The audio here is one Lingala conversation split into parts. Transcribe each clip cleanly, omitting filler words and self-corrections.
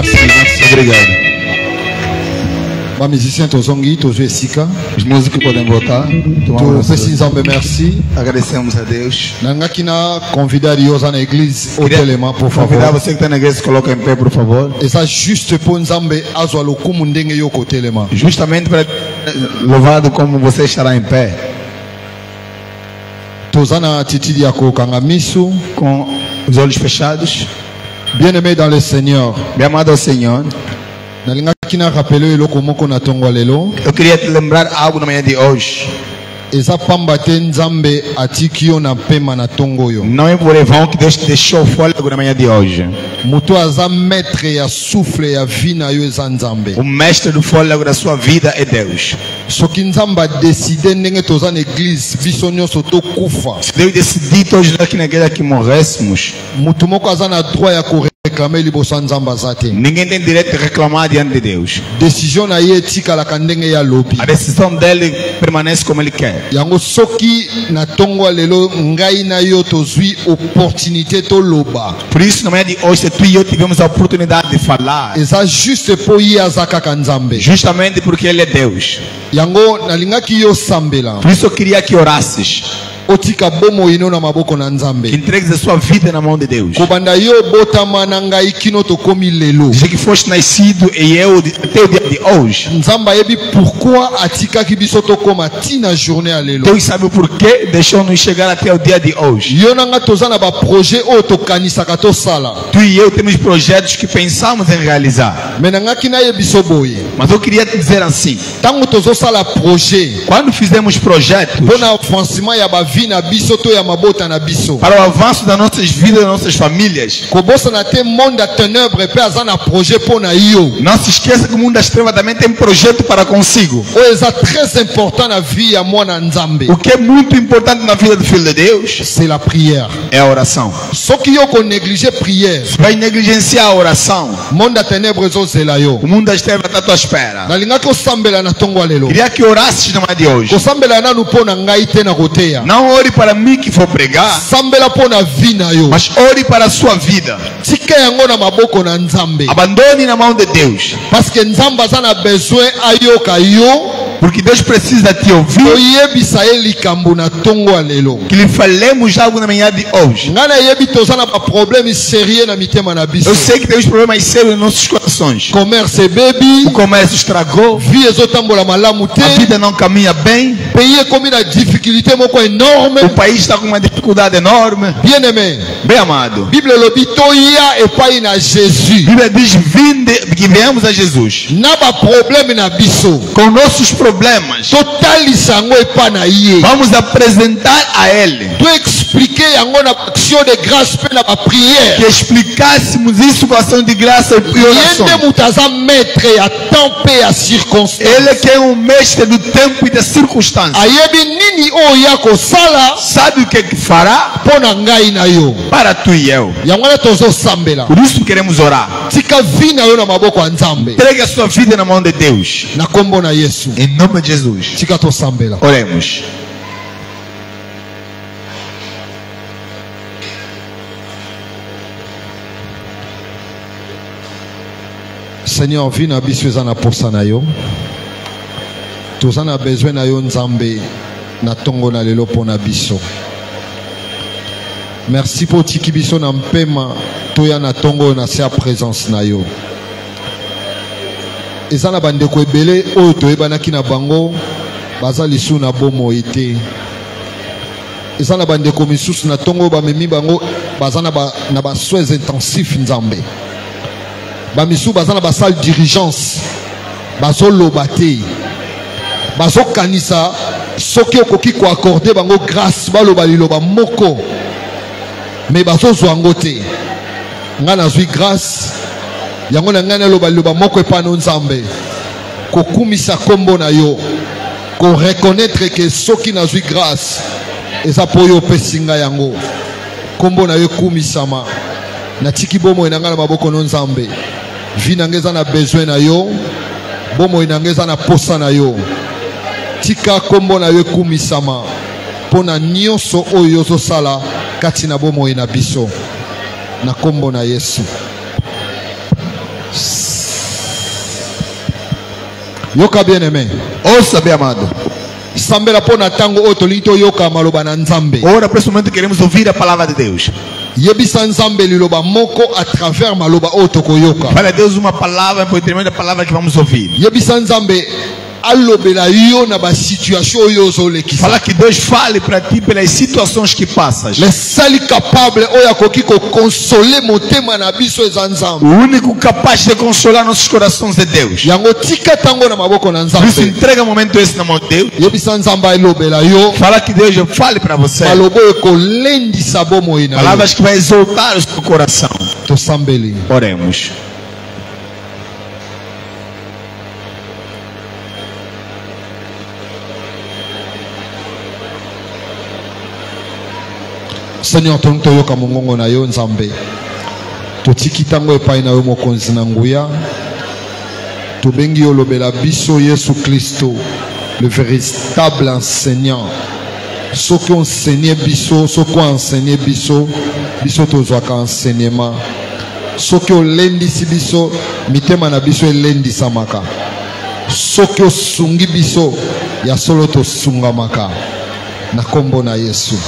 Merci. Obrigado. Os musiciens tozongi, tozo esika. Os músicos podem voltar. Merci. Agradecemos a Deus. Nangakina convidar Yosa na igreja Otelema, por favor. Convidar você que está na igreja, se coloca em pé, por favor. Et ça juste pour Nzambe azwa lokumu ndenge yo kotelema. Justamente para louvado como você estará em pé. Tozana atitude ya kokanga misu, com os olhos fechados. Bien-aimé dans le Seigneur. Bem amado ao Senhor. Eu queria te lembrar algo na manhã de hoje. Não é por vão que Deus te deixou fôlego na manhã de hoje. O mestre do fôlego da sua vida é Deus. Se Deus decidir todos aqui na igreja que morrêssemos, ninguém tem direito de reclamar diante de Deus. A decisão dele permanece como ele quer. Por isso, na manhã de hoje, tu e eu tivemos a oportunidade de falar. Justamente porque ele é Deus. Por isso eu queria que orasses. Que entregues a sua vida na mão de Deus. Já que foste nascido e eu até o dia de hoje, Deus sabe o porquê deixou-nos chegar até o dia de hoje. Tu e eu temos projetos que pensamos em realizar. Mas eu queria te dizer assim: quando fizemos projetos para o avanço das nossas vidas, das nossas famílias, não se esqueça que o mundo das trevas também tem um projeto para consigo. O que é muito importante na vida do Filho de Deus é a oração. Se vai negligenciar a oração, o mundo das trevas está à tua espera. Queria que orasses na manhã de hoje. Não ore para mim que vou pregar, mas ore para a sua vida. Abandone na mão de Deus, porque Deus precisa te ouvir. Que lhe falemos algo na manhã de hoje. Eu sei que tem uns problemas sérios nos nossos corações. O comércio estragou, a vida não caminha bem, o país está com uma dificuldade enorme. Bem amado, a Bíblia diz: vinde, que venhamos a Jesus com nossos problemas, vamos apresentar a Ele. Que explicássemos isso com ação de graça e oração. Ele que é o mestre do tempo e das circunstâncias. Sabe o que fará para tu e eu. Por isso queremos orar. Entregue a sua vida na mão de Deus. Em nome de Jesus. Oremos. Seigneur, viens na biso ezana posa na yo. Tozana besoin na yo Nzambe na tongo na lelo pona biso. Merci pour tiki biso na mpema toya na tongo na sa présence na yo. Ezana bandeko ebele oyo toyebanaki na bango baza lisu na bomo ete. Ezana bandeko misusu na tongo bamemi bango baza na ba soins intensifs Nzambe. Bamisu baza na ba salle d'urgence bazo lobate bazo kanisa soki okoki ko accorder bango grâce baloba liloba moko mais bazo zwango te nga nazwi grâce yango na ngana loba liloba moko epano Nzambe ko kumisa kombo na yo ko reconnaître que soki nazwi grâce eza po yo pesinga yango kombo na yo kumisama na tiki bomo enanga na maboko no Nzambe. Vina ngeza na besoin na yo, bomo inangeza na posa na yo. Tika kombo na yo kumisama pona nyonso oyo zo sala kati na bomo ina biso na kombo na Yesu. Yoka bien-aimé. Oh, sabe amado. Sambela pona tango otolito yoka maloba na nzambe. Ora, por esse momento queremos ouvir a palavra de Deus. Yebisa nzambe liloba moko à travers maloba otoko yoka. Fala a Deus uma palavra por intermédio da palavra que vamos ouvir. Yebisa nzambe alobela yo na ba situation yo zolekisa. Fala que Deus fale para ti pelas situações que passas. Le seul capable oya koki ko consoler motema na biso eza nzambe. O único capaz de consolar nossos corações é Deus. Yango tika tango na maboko na nzambe. Por isso entrega o momento esse na mão de Deus. Yebisa nzambe alobela yo. Fala que Deus fale para você. Malobo ko lendi sabomo ina. Palavras que vai exaltar o seu coração. To sambeli. Oremos. Seigneur, tonto yoka mongongo na yo nzambe. Totiki tango epai na yo mokonzi na nguya. Tobengi yo lobela biso Yesu Kristo, le véritable enseignant. Soki enseigné biso, soki enseigné biso, biso tozwaka enseignement. Soki olendisi biso, mitema na biso elendisamaka. Soki osungi biso, ya solo tosungamaka. Na kombo na Yesu.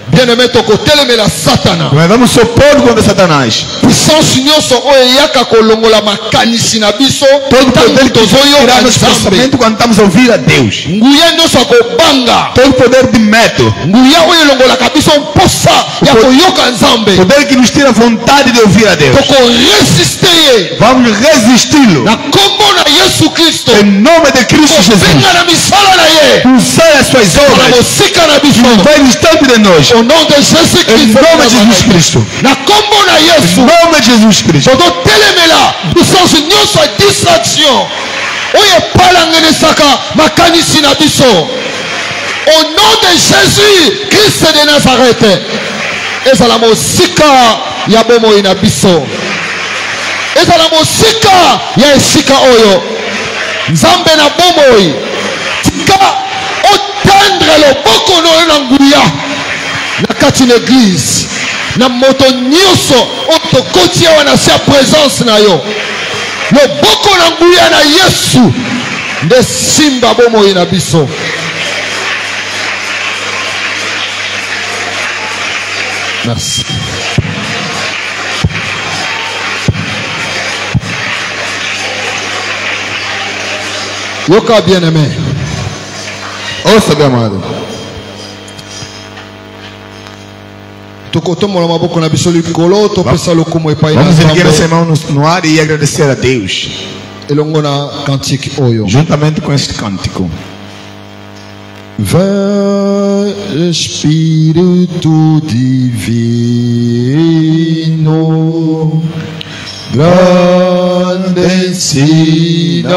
Bien-aimé, toko teleme la Satana. Vamos supor contra Satanás. Puissance nyoso oyaka kolongola makanisi na biso. Todo poder tirar nosso pensamento quando estamos a ouvir a Deus. Nguya nyoso akobanga. Todo poder de medo. Nguya oyelongola kabiso mposa ya koyoka nzambe. Poder que nos tira a vontade de ouvir a Deus. Toko resister. Vamos resisti-lo. Na kombo na Yesu Kristo. Em nome de Cristo Jesus. Venga na misala na ye. Usar as suas obras. Na mosika na biso. Vai distante de nós. Au nom de Jésus Christ. Em nome de Jesus Cristo. Na kombo na Yesu. Em nome de Jesus Cristo. Todo telemela. Puissance nyoso a distraction. Oye palangenesaka makanisi na biso. Au nom de Jésus Christ de Nazareth. Ezala mosika ya bomoi na biso. Ezala mosika ya esika oyo. Nzambe na bomoi. Tika otendre loboko na nguya. Na kati l'église. Na moto nyoso otokoti awa na sa présence na yo. Loboko na nguya na Yesu. Nde simba bomoi na biso. Merci. Yoka bien-aimé. Oh, sabe amado. Vamos erguer essa mão no ar e agradecer a Deus. Juntamente com este cântico. Vem Espírito Divino, grande ensinador,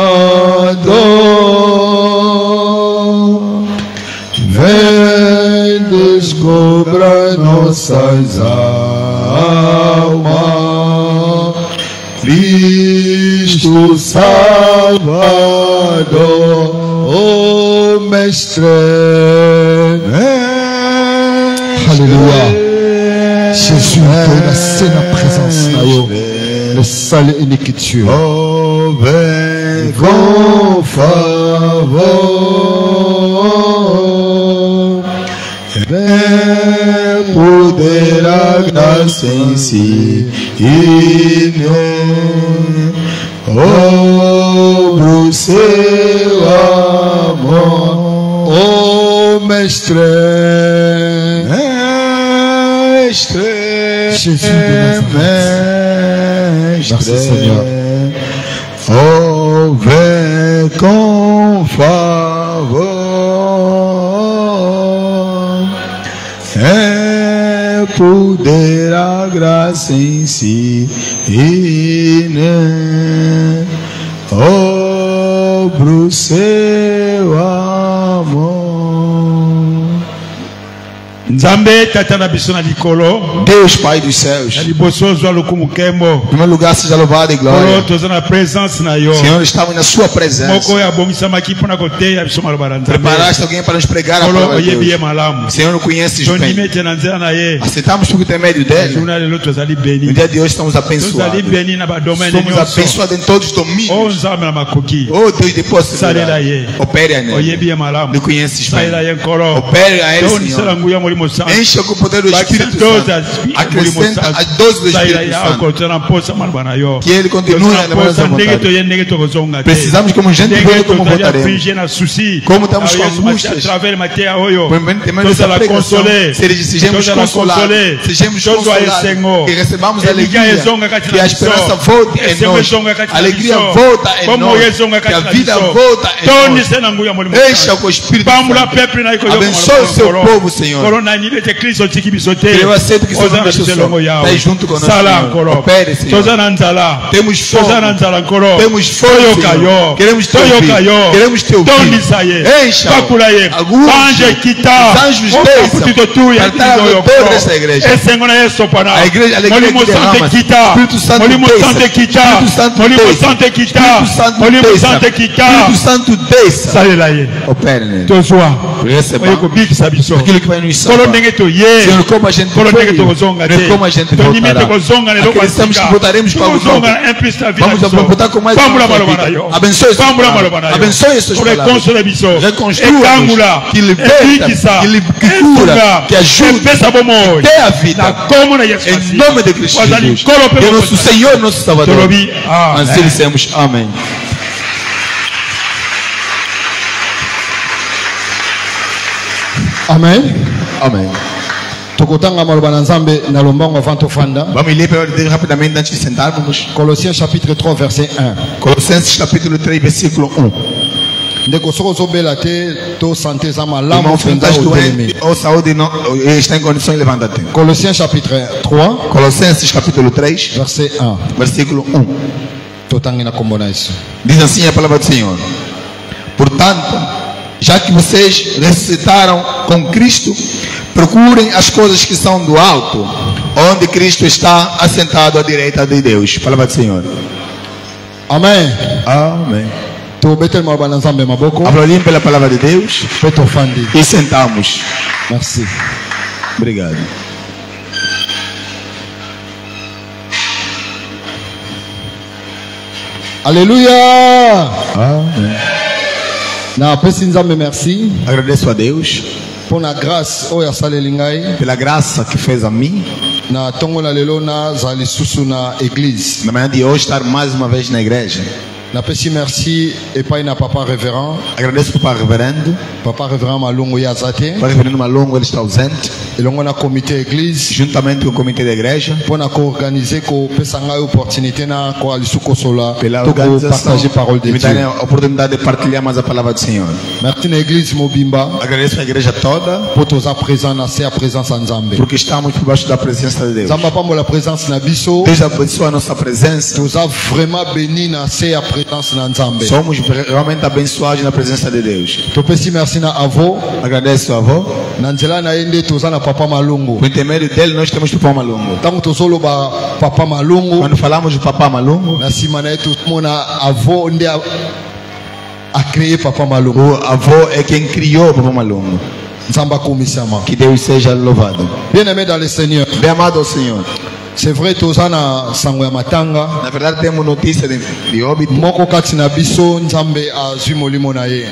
vem descobrir nossas almas, Cristo Salvador, oh Mestre. Alléluia. Jésus, c'est la présence de le seul unique que tu es. Oh, vem com favor, vem poder a graça em si, obra o seu amor, oh Mestre. Jésus de Nazareth. Merci Seigneur. Oh, vem com favor, é poder a graça em si, obra o seu amor. Deus Pai dos céus, em primeiro lugar seja louvado e glória. Senhor, estamos na sua presença. Preparaste alguém para nos pregar a palavra de Deus. Senhor, não conheces bem. Aceitamos por intermédio dele. No dia de hoje estamos abençoados. Somos abençoados em todos os domínios. Oh Deus, depois opere a nele. Não conheces bem. Opere a ele, Senhor. Encha com o poder do Espírito Santo. Acrescenta a dose do Espírito Santo. Que ele continue a levar essa vontade. Precisamos como gente boa, como votaremos. Como estamos com angústias. Sejamos consolados. Sejamos consolados. Que recebamos alegria. Que a esperança volte em nós. A alegria volta em nós. Que a vida volta em nós. Deixa com o Espírito Santo. Abençoe o seu povo, Senhor. Eu aceito que seja nosso Senhor. Está junto conosco, Senhor. Opere, Senhor. Temos fome. Temos fome, Senhor. Queremos te ouvir. Queremos te ouvir. Encha. Os anjos desçam para estar ao redor dessa igreja. A igreja, a alegria que derrama. Espírito Santo desça. Espírito Santo desça. Opere nele. Receba aquilo que vai nos salvar. Senhor, como a gente foi, como a gente voltará. Acreditamos que voltaremos para o novo. Vamos voltar com mais uma vida. Abençoe essas palavras. Abençoe essas palavras. Reconstrua-nos. Que liberta, que cura, que ajuda, que dê a vida. Em nome de Cristo Jesus. Que é nosso Senhor, nosso Salvador. Assim dissemos amém. Amen. Amen. Vamos ler rapidamente antes de sentarmos. Colossiens chapitre 3 verset 1. Colossenses capítulo 3 versículo 1. Está em condições, levanta-te. Colossiens chapitre 3. Colossenses capítulo 3 verset 1. Versículo 1. Diz assim a palavra do Senhor: portanto, já que vocês ressuscitaram com Cristo, procurem as coisas que são do alto, onde Cristo está assentado à direita de Deus. Palavra do Senhor. Amém. Amém. Aplaudim pela palavra de Deus e sentamos. Merci. Obrigado. Aleluia. Amém. Merci. Agradeço a Deus pela graça que fez a mim. Na manhã de hoje estar mais uma vez na igreja. Merci et pas na papa révérend. Agradeço ao papa reverendo. Papa révérend Malongo Yazate. Papa reverendo Malongo, ele está ausente. E longo na comitê église. Juntamente com o comitê da igreja. Pour organiser ko pesanga opportunité na ko alisuko sola. Pela organização. Partager parole de Deus. Me dá a oportunidade de partilhar mais a palavra do Senhor. Merci na église Mobimba. Agradeço a igreja toda. Pour toza présent na ser a presença Nzambe. Porque estamos por baixo da presença de Deus. Nzamba pa la presença na biso. Deus abençoa a nossa presença. Toza vraiment béni na ser a presença na Nzambe. Somos realmente abençoados na presença de Deus. To pesi merci na avô. Agradeço ao avô. Na nzela na ende toza na papa Malungu. Por intermédio dele nós temos Papa Malungu. Tanto tozolo ba papa Malungu. Quando falamos de Papa Malungu, na simana yetu mona avô onde a créé Papa Malungu. O avô é quem criou Papa Malungu. Nzamba komisama. Que Deus seja louvado. Bien-aimé dans le Seigneur. Bem amado ao Senhor. C'est vrai tozana sango ya matanga. Na verdade temos notícia de óbito. Moko kati na biso Nzambe azwi molimo na ye.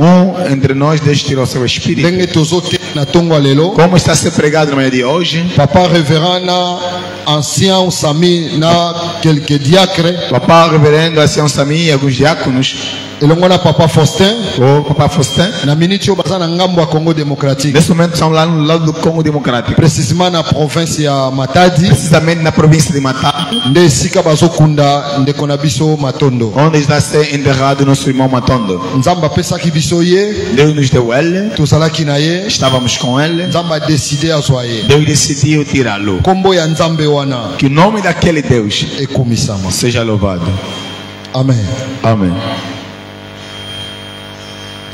Entre nós Deus tirou seu espírito. Ndenge tozote na tongo alelo. Como está sendo pregado na manhã de hoje. Papa révérend na ancien Sami na quelques diacres. Papa reverendo ancien Sami e alguns diáconos. elongo na Papa Faustin. Oh, Papa Faustin. Na minute baza na ngambo ya Congo démocratique. Nesse momento estamos lá no lado do Congo Democrático. Précisément na province ya Matadi. Precisamente na província de Matadi. Nde esika bazokunda ndeko na biso Matondo. Onde está sendo enterrado nosso irmão Matondo. Nzamba pesaki biso ye. Deus nos deu ele. Tozalaki na ye. Estávamos com ele. Nzamba décidé azwa ye. Deus decidiu tirá-lo. Kombo ya Nzambe wana. Que o nome daquele Deus ekomisama. Seja louvado. Amém. Amém.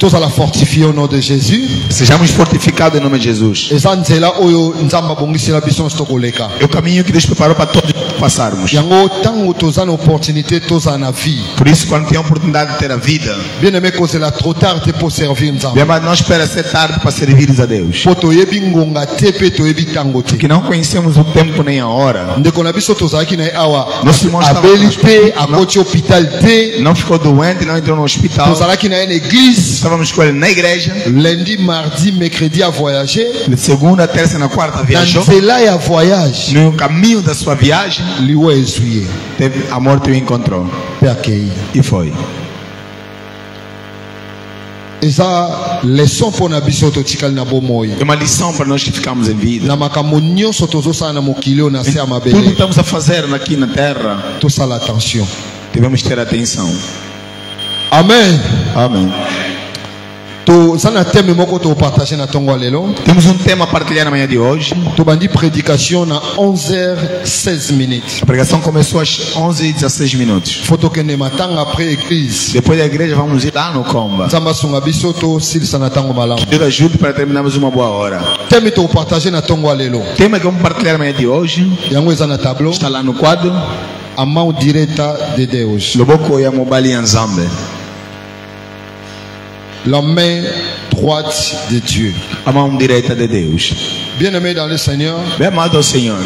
Tous à la fortifier au nom de Jésus. Sejamos fortificados em nome de Jesus. Et ça c'est là où nous avons bongisi la bison stokoleka. É o caminho que Deus preparou para todos passarmos. Yango tango tozana opportunité toza na vie. Por isso quando tem a oportunidade de ter a vida. Bien aimé cause là trop tard pour servir Nzambe. Bien, mas não espera ser tarde para servir a Deus. Poto yebi ngonga te pe to yebi tango te. Que não conhecemos o tempo nem a hora. Ndeko na biso tozala ki na awa. Nosso irmão abeli te, akote hospital te. Não ficou doente, não entrou no hospital. Tozala ki na église. Estávamos com ele na igreja. Lundi, mardi, mercredi a voyager. De segunda, terça e na quarta viajou. Na voyage. No caminho da sua viagem. Liwa ezuye. Teve a morte o encontrou. E foi. Esa leçon pour na biso to tikal na bomoi. É uma lição para nós que ficamos em vida. Na makamonyo sotozo sana mokilio na se amabele. Tudo que estamos a fazer aqui na terra. Tout ça l'attention. Devemos ter atenção. Amen. Amém. Temos um tema a partilhar na manhã de hoje. Prédication na 11h16. A pregação começou às 11h16. Depois da igreja vamos ir lá no Comba. Deus ajude para terminarmos uma boa hora. O tema que vamos partilhar na manhã de hoje está lá no quadro. A mão direta de Deus. Loboko ya mobali Nzambe. La main droite de Dieu. A mão direita de Deus. Bien-aimé dans le Seigneur. Bem amado ao Senhor.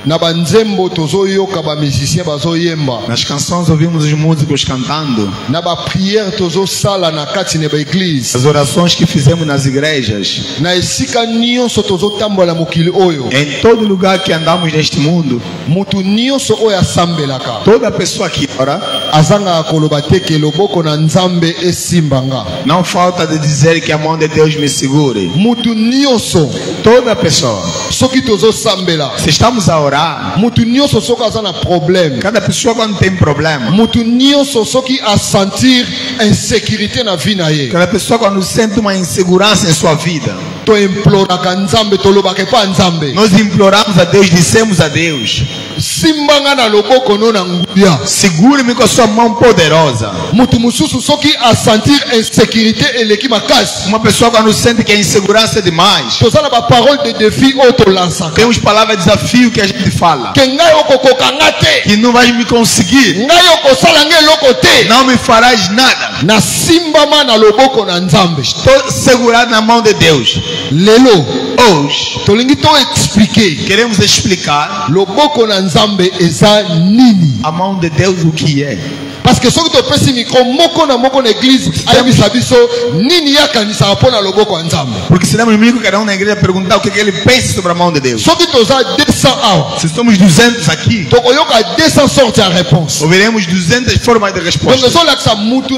Na banzembo tozoyoka ba musicien bazoyemba. Nas canções ouvimos os músicos cantando. Na ba prière tozo sala na kati ne ba église. As orações que fizemos nas igrejas. Na esika nyonso tozo tambola mokili oyo. Em todo lugar que andamos neste mundo. Mutu nyonso oyo asambelaka. Toda pessoa que ora azanga koloba te ke loboko na Nzambe esimbanga. Não falta de dizer que a mão de Deus me segure. Mutu nyonso. Toda pessoa. Soki tozo sambela. Se estamos a orar. Mutu nyonso soki aza na problème. Cada pessoa quando tem problema. Mutu nyonso soki a sentir insécurité na vie na ye. Cada pessoa quando sente uma insegurança em sua vida. To imploraka Nzambe to lobaka pa Nzambe. Nós imploramos a Deus, dissemos a Deus. Simbanga na loboko no na nguya. Segure-me com a sua mão poderosa. Mutu mususu soki a sentir insécurité eleki makasi. Uma pessoa quando sente que a insegurança é demais. Tozala ba parole de défi auto lançaka. Temos palavras de desafio que a gente fala. Que ngai okokoka ngate. Que não vai me conseguir. Ngai okosala ngai lokote. Não me farás nada. Na simbama na loboko na Nzambe. Estou segurado na mão de Deus. Lelo. Hoje. Tolingi to expliquer. Queremos explicar. Loboko na Nzambe eza nini? A mão de Deus o que é. Parce que soki to pesi micro moko na église ayebisa biso nini yakanisa pona loboko ya Nzambe. Porque se damos micro cada na igreja perguntar o que ele pensa sobre a mão de Deus. Soki toza 200 awa. Se somos 200 aqui. Tokoyoka 200 sortes de réponse. Ouviremos 200 formas de resposta. Donc ezolakisa mutu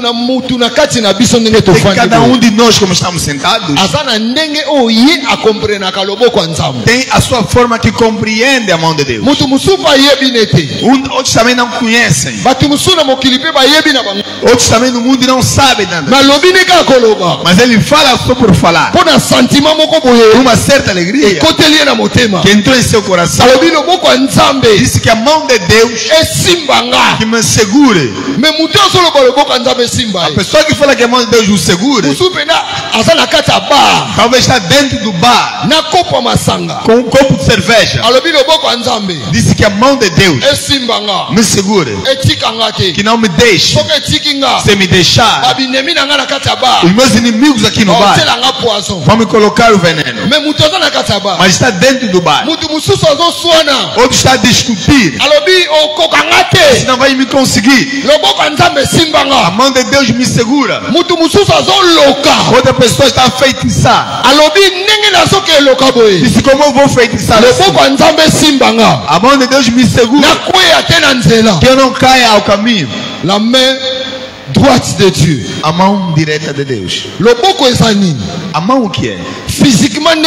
na kati na biso ndenge tofandi. Cada de nós como estamos sentados. Azana ndenge oye a compreenaka loboko ya Nzambe. Tem a sua forma que compreende a mão de Deus. Mutu mususu ayebi nete. Outros também não conhecem. Batu mususu na mokili pe bayebi na bango. Outros também no mundo não sabem nada. Mas ele fala só por falar. Pona sentimento moko boye. Uma certa alegria. Ekotelie na motema. Que entrou em seu coração. Alobi loboko ya Nzambe. Disse que a mão de Deus esimbanga. Que me segure. Me mutu solo loboko ya Nzambe simba. A pessoa que fala que a mão de Deus o segure. Mususu pena azana kati ya bar. Talvez está dentro do bar. Na copo masanga. Com um copo de cerveja. Alobi loboko ya Nzambe. Disse que a mão de Deus esimbanga. Me segure. Etikanga te. Que não me deixe. Se me deixar, os meus inimigos aqui no bar vão me colocar o veneno. Mas está dentro do bar. Outro está a discutir. Se não vai me conseguir. A mão de Deus me segura. Outra pessoa está a feitiçar. Disse como eu vou feitiçar assim? A mão de Deus me segura. Que eu não caia ao caminho. La main droite de Dieu. A mão direita de Deus. Loboko ezani. A mão o que é? Physiquement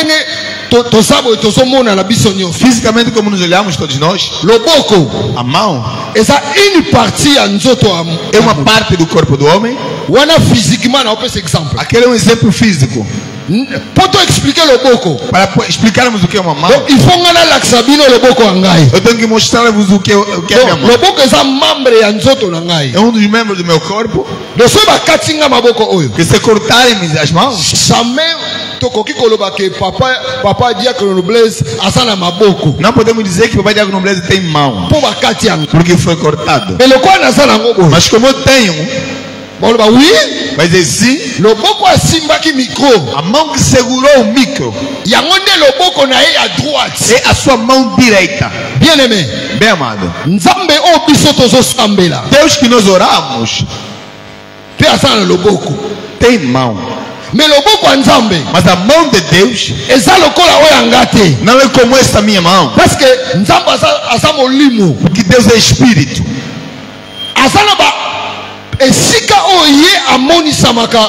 fisicamente como nos olhamos todos nós. Loboko. A mão. Essa une partie é uma parte do corpo do homem. Wana physiquement na opes exemplo. Aquele é um exemplo físico. Pour expliquer le boko. Para explicarmos o que é uma mão. Donc il faut ngana laksabino le boko angai. Eu tenho que mostrar-vos o que é minha mão. Le boko é membre ya nzoto na ngai. É dos membros do meu corpo. Donc so ba katinga maboko oyo. Que se cortarem as mãos. Jamais tokoki koloba que papa Diácono Blaise asana maboko. Não podemos dizer que papai Diácono Blaise tem mão. Pour ba katinga. Porque foi cortado. Mais le quoi nasana ngobo. Mas como eu tenho, oui, mas sim, le boko asimbaki micro. A mão que segurou o micro. Yango nde le boko na ye à droite. É a sua mão direita. Bien aimé. Bem amado. Nzambe o biso tozo sambela. Deus que nós oramos. Pe asana le boko. Tem mão. Mais le boko a Nzambe. Mas a mão de Deus. Eza lokola oyo ngate. Não é como esta minha mão. Parce que Nzambe asa molimo. Porque Deus é espírito. Asana ba esika oye amonisamaka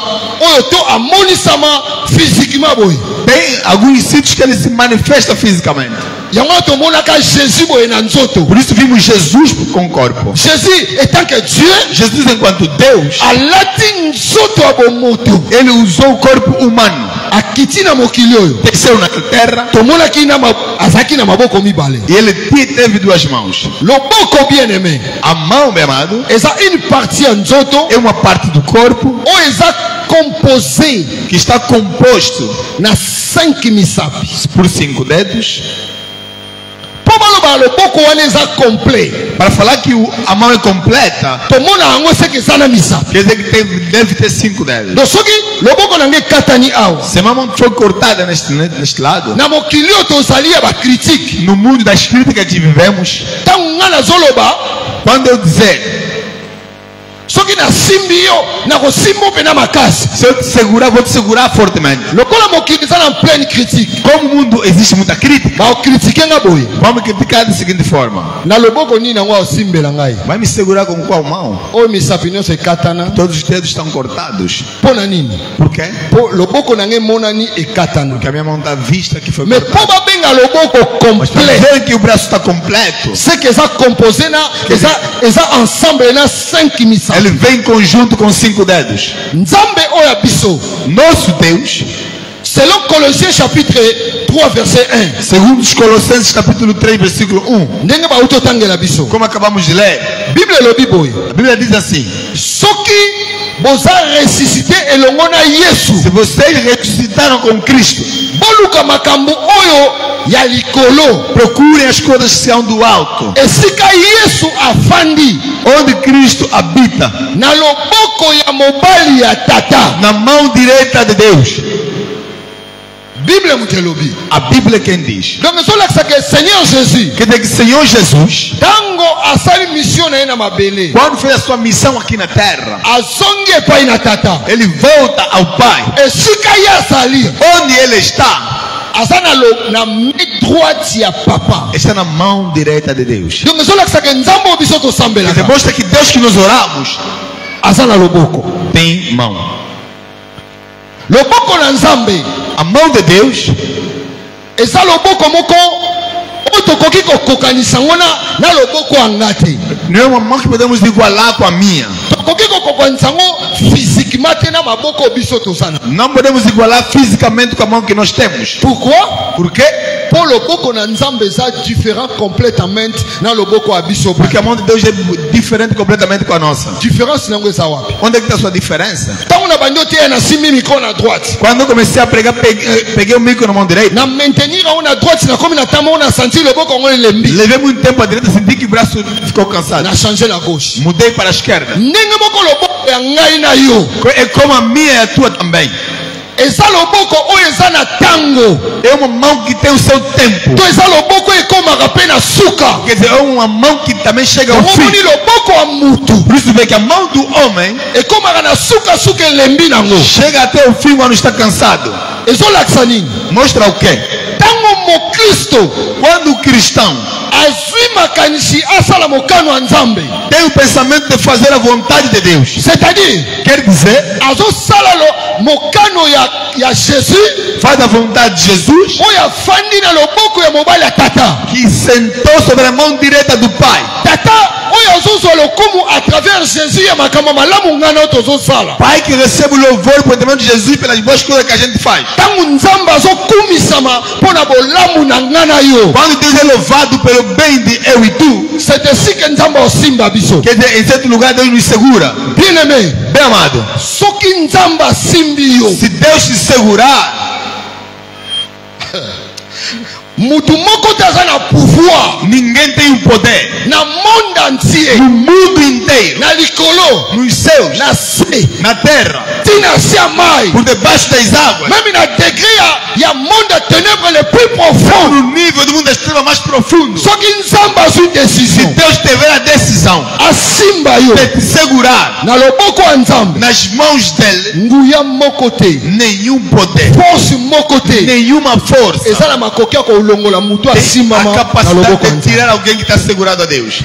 oyo to amonisama physiquement boy. Tem alguns sítios que ele se manifesta fisicamente. Yango to monaka Jésus boy na nzoto. Por isso vimos Jesus com corpo. Jésus étant que Dieu, Jesus enquanto Deus, alati nzoto abomoto. Ele usou o corpo humano. Akiti na mokili oyo. Desceu na terra. Tomonaki na azaki na maboko mibale. E ele teve duas mãos. Loboko bien aimé. A mão, meu amado, eza une partie en nzoto. É uma parte do corpo. Ou eza composé. Que está composto na 5 misapis. Por 5 dedos. Para falar que a mão é completa, quer dizer que deve ter 5 dedos. Se a mão for cortada neste lado, no mundo das críticas que vivemos, quando eu dizer se eu te segurar, vou te segurar fortemente. Como o mundo existe muita crítica, vamos criticar da seguinte forma: vai me segurar com qual mão? Todos os dedos estão cortados. Por quê? Porque a minha mão está vista que foi cortada. Mas para ver que o braço está completo, ele vem em conjunto com 5 dedos. Nosso Deus, selon Colossiens chapitre 3 verset 1. Segundo os Colossenses capítulo 3 versículo 1. Como acabamos de ler, a Bíblia diz assim: se vocês ressuscitaram com Cristo, procurem as coisas que são do alto, onde Cristo habita, na mão direita de Deus. A Bíblia é quem diz. Donc Seigneur Jésus, que Senhor Jesus, quando fez a sua missão aqui na terra, ele volta ao Pai. Onde ele está? Está na mão direita de Deus. Demonstra que Deus que nós oramos tem mão. A mão de Deus não é uma mão que podemos igualar com a minha. Não podemos igualar fisicamente com a mão que nós temos. Por quê? Porque a mão de Deus é diferente completamente com a nossa. Onde é que está a sua diferença? Quando eu comecei a pregar, peguei o micro na mão direita. Levei muito tempo à direita, senti que o braço ficou cansado. Mudei para a esquerda. É como a minha e a tua também. É uma mão que tem o seu tempo. Quer dizer, é uma mão que também chega ao fim. Por isso vê que a mão do homem chega até o fim quando está cansado. Mostra o quê? Quando o cristão tem o pensamento de fazer a vontade de Deus, quer dizer, faz a vontade de Jesus, que sentou sobre a mão direita do Pai, à travers Jésus e makambo malamu ngana tozo sala. Pai que recebe o louvor por intermédio de Jesus pelas boas coisas que a gente faz. Tangu nzamba zo kumisama pona bolamu na ngana yo. Quando Deus é louvado pelo bem de eu e tu, c'est ainsi que nzamba osimba biso. Quer dizer, em certo lugar Deus nos segura. Bien aimé, bem amado. Soki nzamba simbi yo. Se Deus te segurar, mutu moko taza na pouvoir. Ninguém tem o poder. Na monde entier. No mundo inteiro. Na likolo. Nos céus. Na se. Na terra. Tina se amai. Por debaixo das águas. Même na degré ya monde de ténèbres le plus profond. No nível do mundo das trevas mais profundo. Só que nzamba sua decisão. Se Deus tiver a decisão. Asimba yo. De te segurar. Na loboko nzamba. Nas mãos dele. Nguya mokote. Nenhum poder. Force mokote. Nenhuma força. Ezala makokia ko longola mutu asimba ma. A capacidade de tirar alguém que está segurado a Deus.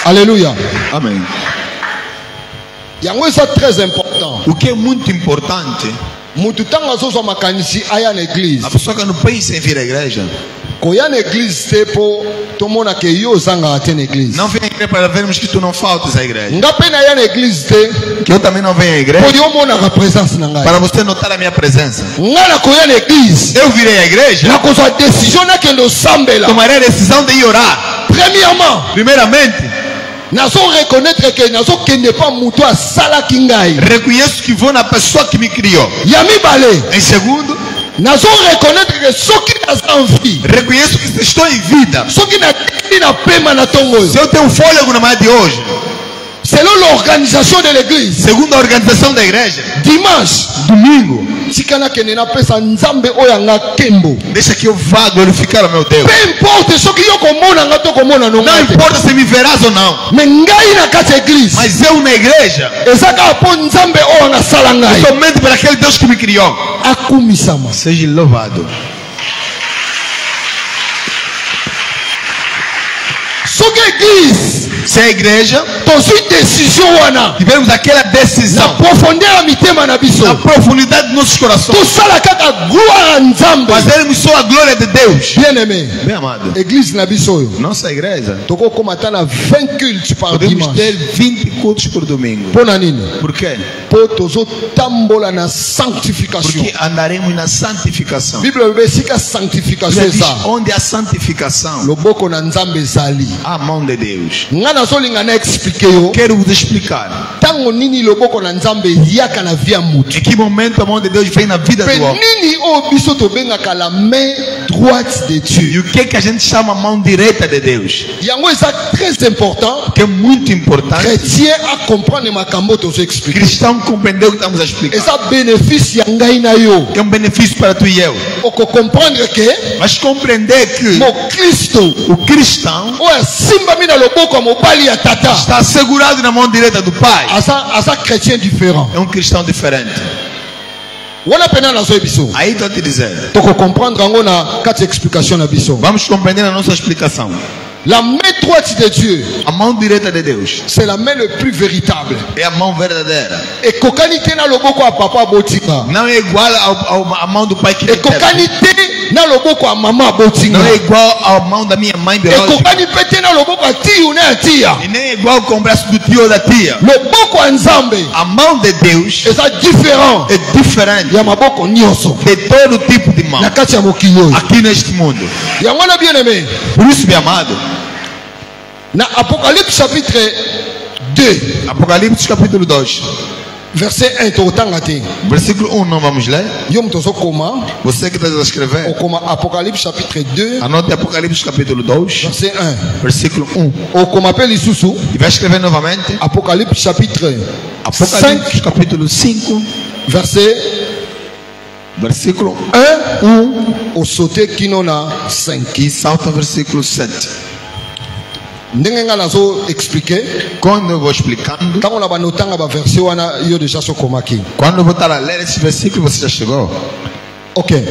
Alléluia. Amém. Yango é très important. O que é muito importante. Mutu tanga zozo makanisi aya na igreja. A pessoa que não pensa em vir à igreja. Koya na igreja tepo tomona que yo zanga até na igreja. Não vem à igreja para vermos que tu não faltas à igreja. Ngape na ya na igreja te. Que eu também não venho à igreja. Koyo mona a presença na ngai. Para você notar a minha presença. Ngana koya na igreja. Eu virei à igreja. Na kosa decisão na que no sambela. Tomarei a decisão de ir orar. Primeiramente. Nazo reconnaître que nazo que n'est pas mutu a sala kingai. Reconheço que vou na pessoa que me criou. Yami bale. Em segundo. Nazo reconnaître que só que nas en vie. Reconheço que estou em vida. Só que na pema na tongo. Se eu tenho um fôlego na manhã de hoje. Selon l'organisation de l'église. Segundo a organização da igreja. Dimanche. Domingo. Deixa que eu vá glorificar o meu Deus. Não importa se me verás ou não. Mas eu na igreja. Somente para aquele Deus que me criou. Seja louvado. Se a igreja tivermos aquela decisão na profundidade de nossos corações, fazermos só a glória de Deus. Bem amado, nossa igreja podemos ter 20 cultos por domingo. Por quê? Porque andaremos na santificação. Onde há santificação, a mão de Deus. Quero vos explicar. Em que momento a mão de Deus vem na vida do homem? E o que a gente chama a mão direita de Deus? Que é muito importante. Cristão compreender o que estamos a explicar. Que é um benefício para tu e eu. Mas compreender que o cristão está segurado na mão direita do Pai. É um cristão diferente. Aí estou te dizendo. Vamos compreender a nossa explicação. La main droite de Dieu, a mão direita de Deus, c'est la main le plus véritable. É a mão verdadeira. E kokanite na loboko a papa botinga. Não é igual à mão do pai que me teve. E kokanite na loboko a mamá botinga. Não é igual à mão da minha mãe biológica. E kokanite na loboko a tio na tia. E nem é igual com o braço do tio ou da tia. Loboko a nzambe. A mão de Deus é diferente. É diferente. Ya maboko nyoso. De todo tipo de mão. Na kati ya mokili. Aqui neste mundo. Ya mwana bien aimé. Por isso, meu amado. Na Apocalypse chapitre 2. Apocalipse capítulo 2. Verset 1. Versículo 1 não vamos ler. Você que está a escrever. Apocalipse chapitre 2. Anote Apocalipse capítulo 2. Verset 1. Versículo 1. E vai escrever novamente. Apocalipse chapitre 5. Capítulo 5. Versículo 1. Au sauté qui n'en a 5. E salta versículo 7. Quando eu vou explicando, quando eu vou estar a ler esse versículo, você já chegou. Ok.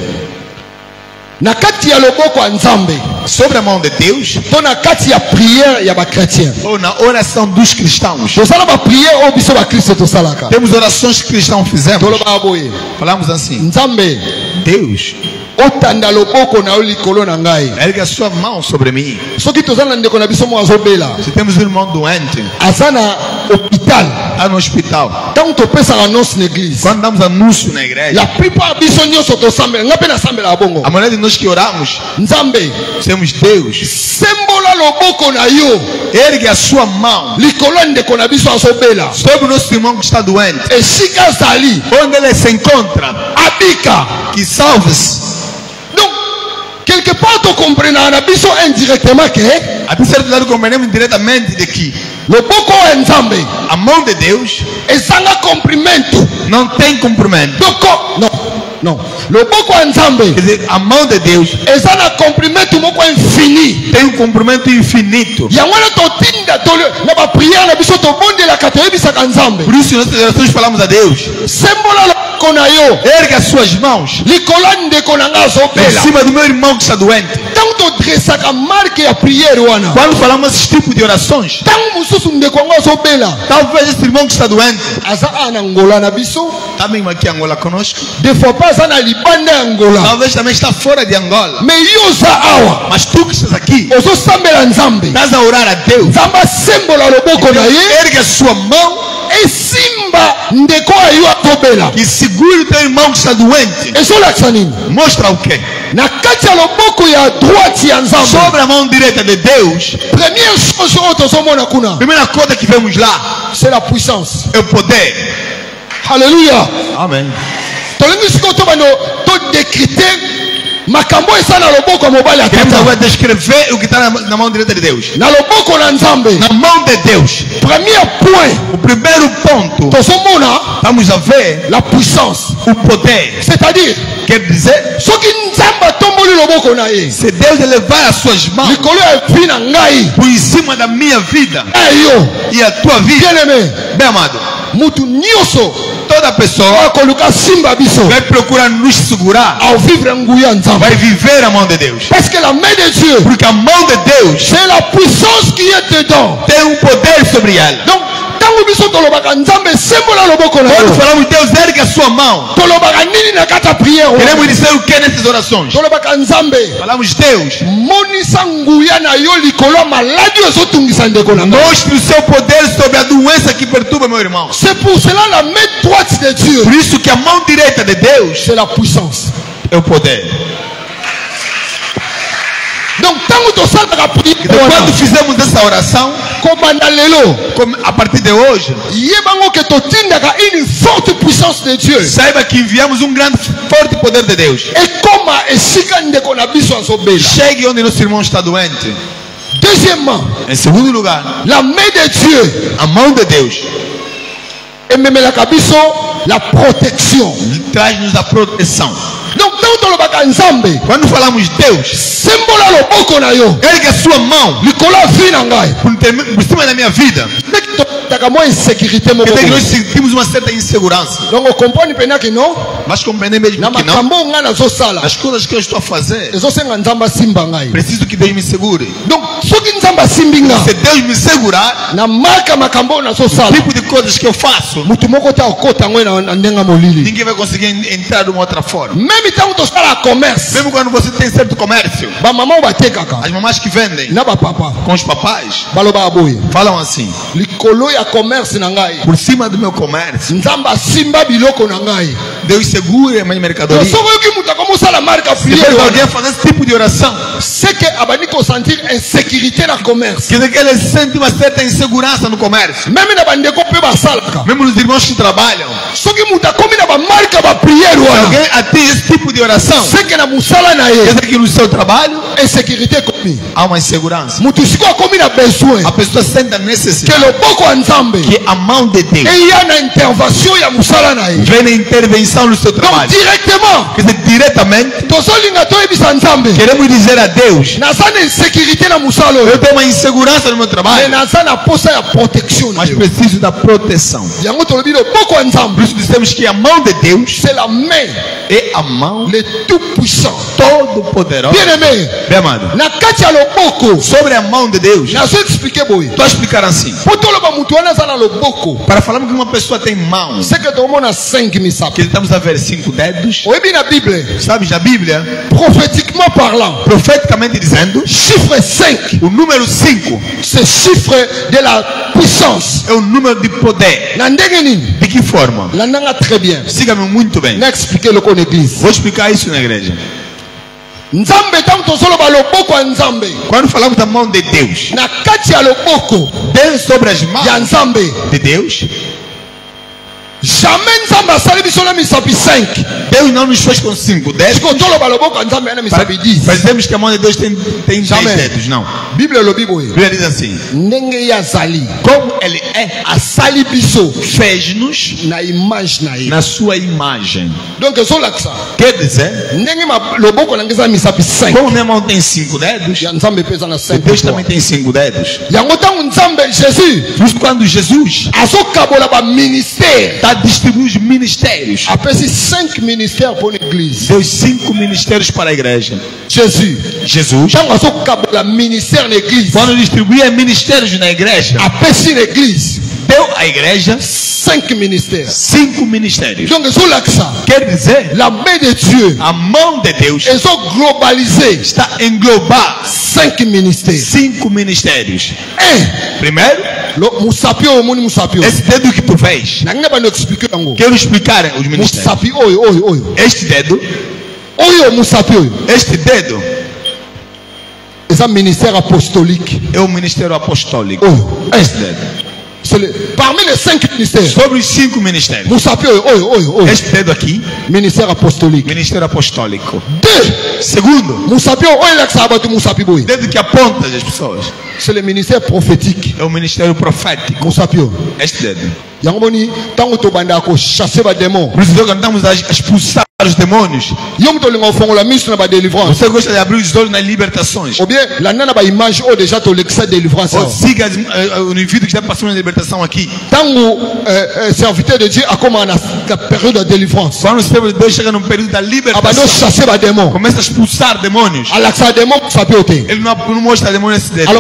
Na kati ya loboko ya nzambe, sobre a mão de Deus, to na kati ya prière ya ba chrétien, ou na oração dos cristãos. Tosala ba prière ou biso ba Cristo tosalaka. Temos orações que cristãos fizemos. Falamos assim: Nzambe, Deus, ergue a sua mão sobre mim. Se temos um irmão doente, está no hospital, quando damos anúncio na igreja, a maneira de nós que oramos, temos Deus. Ergue a sua mão sobre o nosso irmão que está doente, onde ele se encontra, que salve-se. Donc, quelque part, tu comprends indirectement que a certo compreendemos indiretamente de que a mão de Deus não tem comprimento. Não. Le boko Nzambe, a mão de Deus, infini. Tem comprimento infinito. Por isso nós falamos a Deus. Ergue as suas mãos em cima do meu irmão que está doente. Quando falamos esse tipo de orações, talvez esse irmão que está doente também aqui em Angola conosco, talvez também está fora de Angola, mas tu que estás aqui estás a orar a Deus. Ergue a sua mão e segure o teu irmão que está doente. Mostra o que? Sobre a mão direita de Deus, primeira coisa que vemos lá, c'est la puissance. É o poder. Alléluia. Amen. Queremos descrever o que está na mão direita de Deus. Na mão de Deus. O primeiro ponto, vamos a ver la puissance, o poder. C'est-à-dire, quer dizer, se Deus elevar as suas mãos por em cima da minha vida e a tua vida, bem amado, toda pessoa vai procurar nos segurar, vai viver a mão de Deus. Parce que la main de Dieu, porque a mão de Deus, c'est la puissance qui est dedans. Tem um poder sobre ela. Donc, quando falamos Deus, ergue a sua mão. Queremos dizer o que nessas orações? Falamos Deus, mostre o seu poder sobre a doença que perturba meu irmão. C'est pour cela la main droite de Dieu. Por isso que a mão direita de Deus, c'est la puissance. É o poder. Donc, quando fizemos essa oração, a partir de hoje, une forte puissance de Dieu. Saiba que enviamos um grande, forte poder de Deus. Chegue onde nosso irmão está doente. Deuxièmement, em segundo lugar, la main de Dieu, a mão de Deus, la protection. Traz-nos a proteção. Donc, quando falamos Deus, ergue a sua mão por cima da minha vida. Nós sentimos uma certa insegurança. Mas compreendemos mesmo que não. As coisas que eu estou a fazer, preciso que Deus me segure. Se Deus me segurar, o tipo de coisas que eu faço, ninguém vai conseguir entrar de uma outra forma. Mesmo quando você tem certo comércio, as mamães que vendem com os papais falam assim: por cima do meu comércio, Deus segura a minha mercadoria. Se alguém fazer esse tipo de oração, quer dizer que ele sente uma certa insegurança no comércio. Mesmo os irmãos que trabalham, se alguém atinge esse tipo de oração, quer dizer que no seu trabalho há uma insegurança. A pessoa sente a necessidade que a mão de Deus vem na intervenção no seu trabalho. Quer dizer, diretamente, queremos dizer a Deus: eu tenho uma insegurança no meu trabalho, mas preciso da proteção. Por isso dizemos que a mão de Deus é a mão le tout puissant, todo poderoso. Bien-aimé, bem amado, sobre a mão de Deus. Estou a explicar assim. Para falarmos que uma pessoa tem mão, que estamos a ver 5 dedos. Sabes, na Bíblia, profeticamente dizendo, chiffre 5, o número 5, c'est chiffre de la puissance. É o número de poder. De que forma? Très bien. Siga-me muito bem. Vou explicar isso na igreja. Quando falamos da mão de Deus, Deus sobre as mãos de Deus, jamais Deus não nos fez com 5 dedos. Para dizermos que a mão de Deus tem 10 dedos. Não. A Bíblia diz assim: como Ele é, fez-nos na sua imagem. Quer dizer, como minha mão tem 5 dedos, Deus também tem 5 dedos. Por isso, quando Jesus distribui os ministérios, après 5 ministères pour l'église. Deu 5 ministérios para a igreja. Jesus, quando distribuía ministérios na igreja, deu à igreja 5 ministères. 5 ministérios. Quer dizer, la main de Dieu, a mão de Deus, está a englobar 5 ministérios. 5 ministérios. Primeiro, esse dedo que tu vês, quero explicar os ministérios. Este dedo, é o ministério apostólico. É o ministério apostólico. Este dedo. Parmi les 5 ministères, sobre os 5 ministérios, este dedo aqui, ministério apostólico. Ministério apostólico. Segundo, dedo que aponta as pessoas, c'est le ministère prophétique. É o ministério profético. Este dedo. Por isso cantamos a expulsar os demônios. Você gosta de abrir os olhos nas libertações? Ou siga o indivíduo que está passando na libertação aqui. Serviteur de Dieu a como na période da délivrance. Quando o servo de Deus chega no período da libertação, começa a expulsar demônios. Ele não mostra demônios nesse dedo.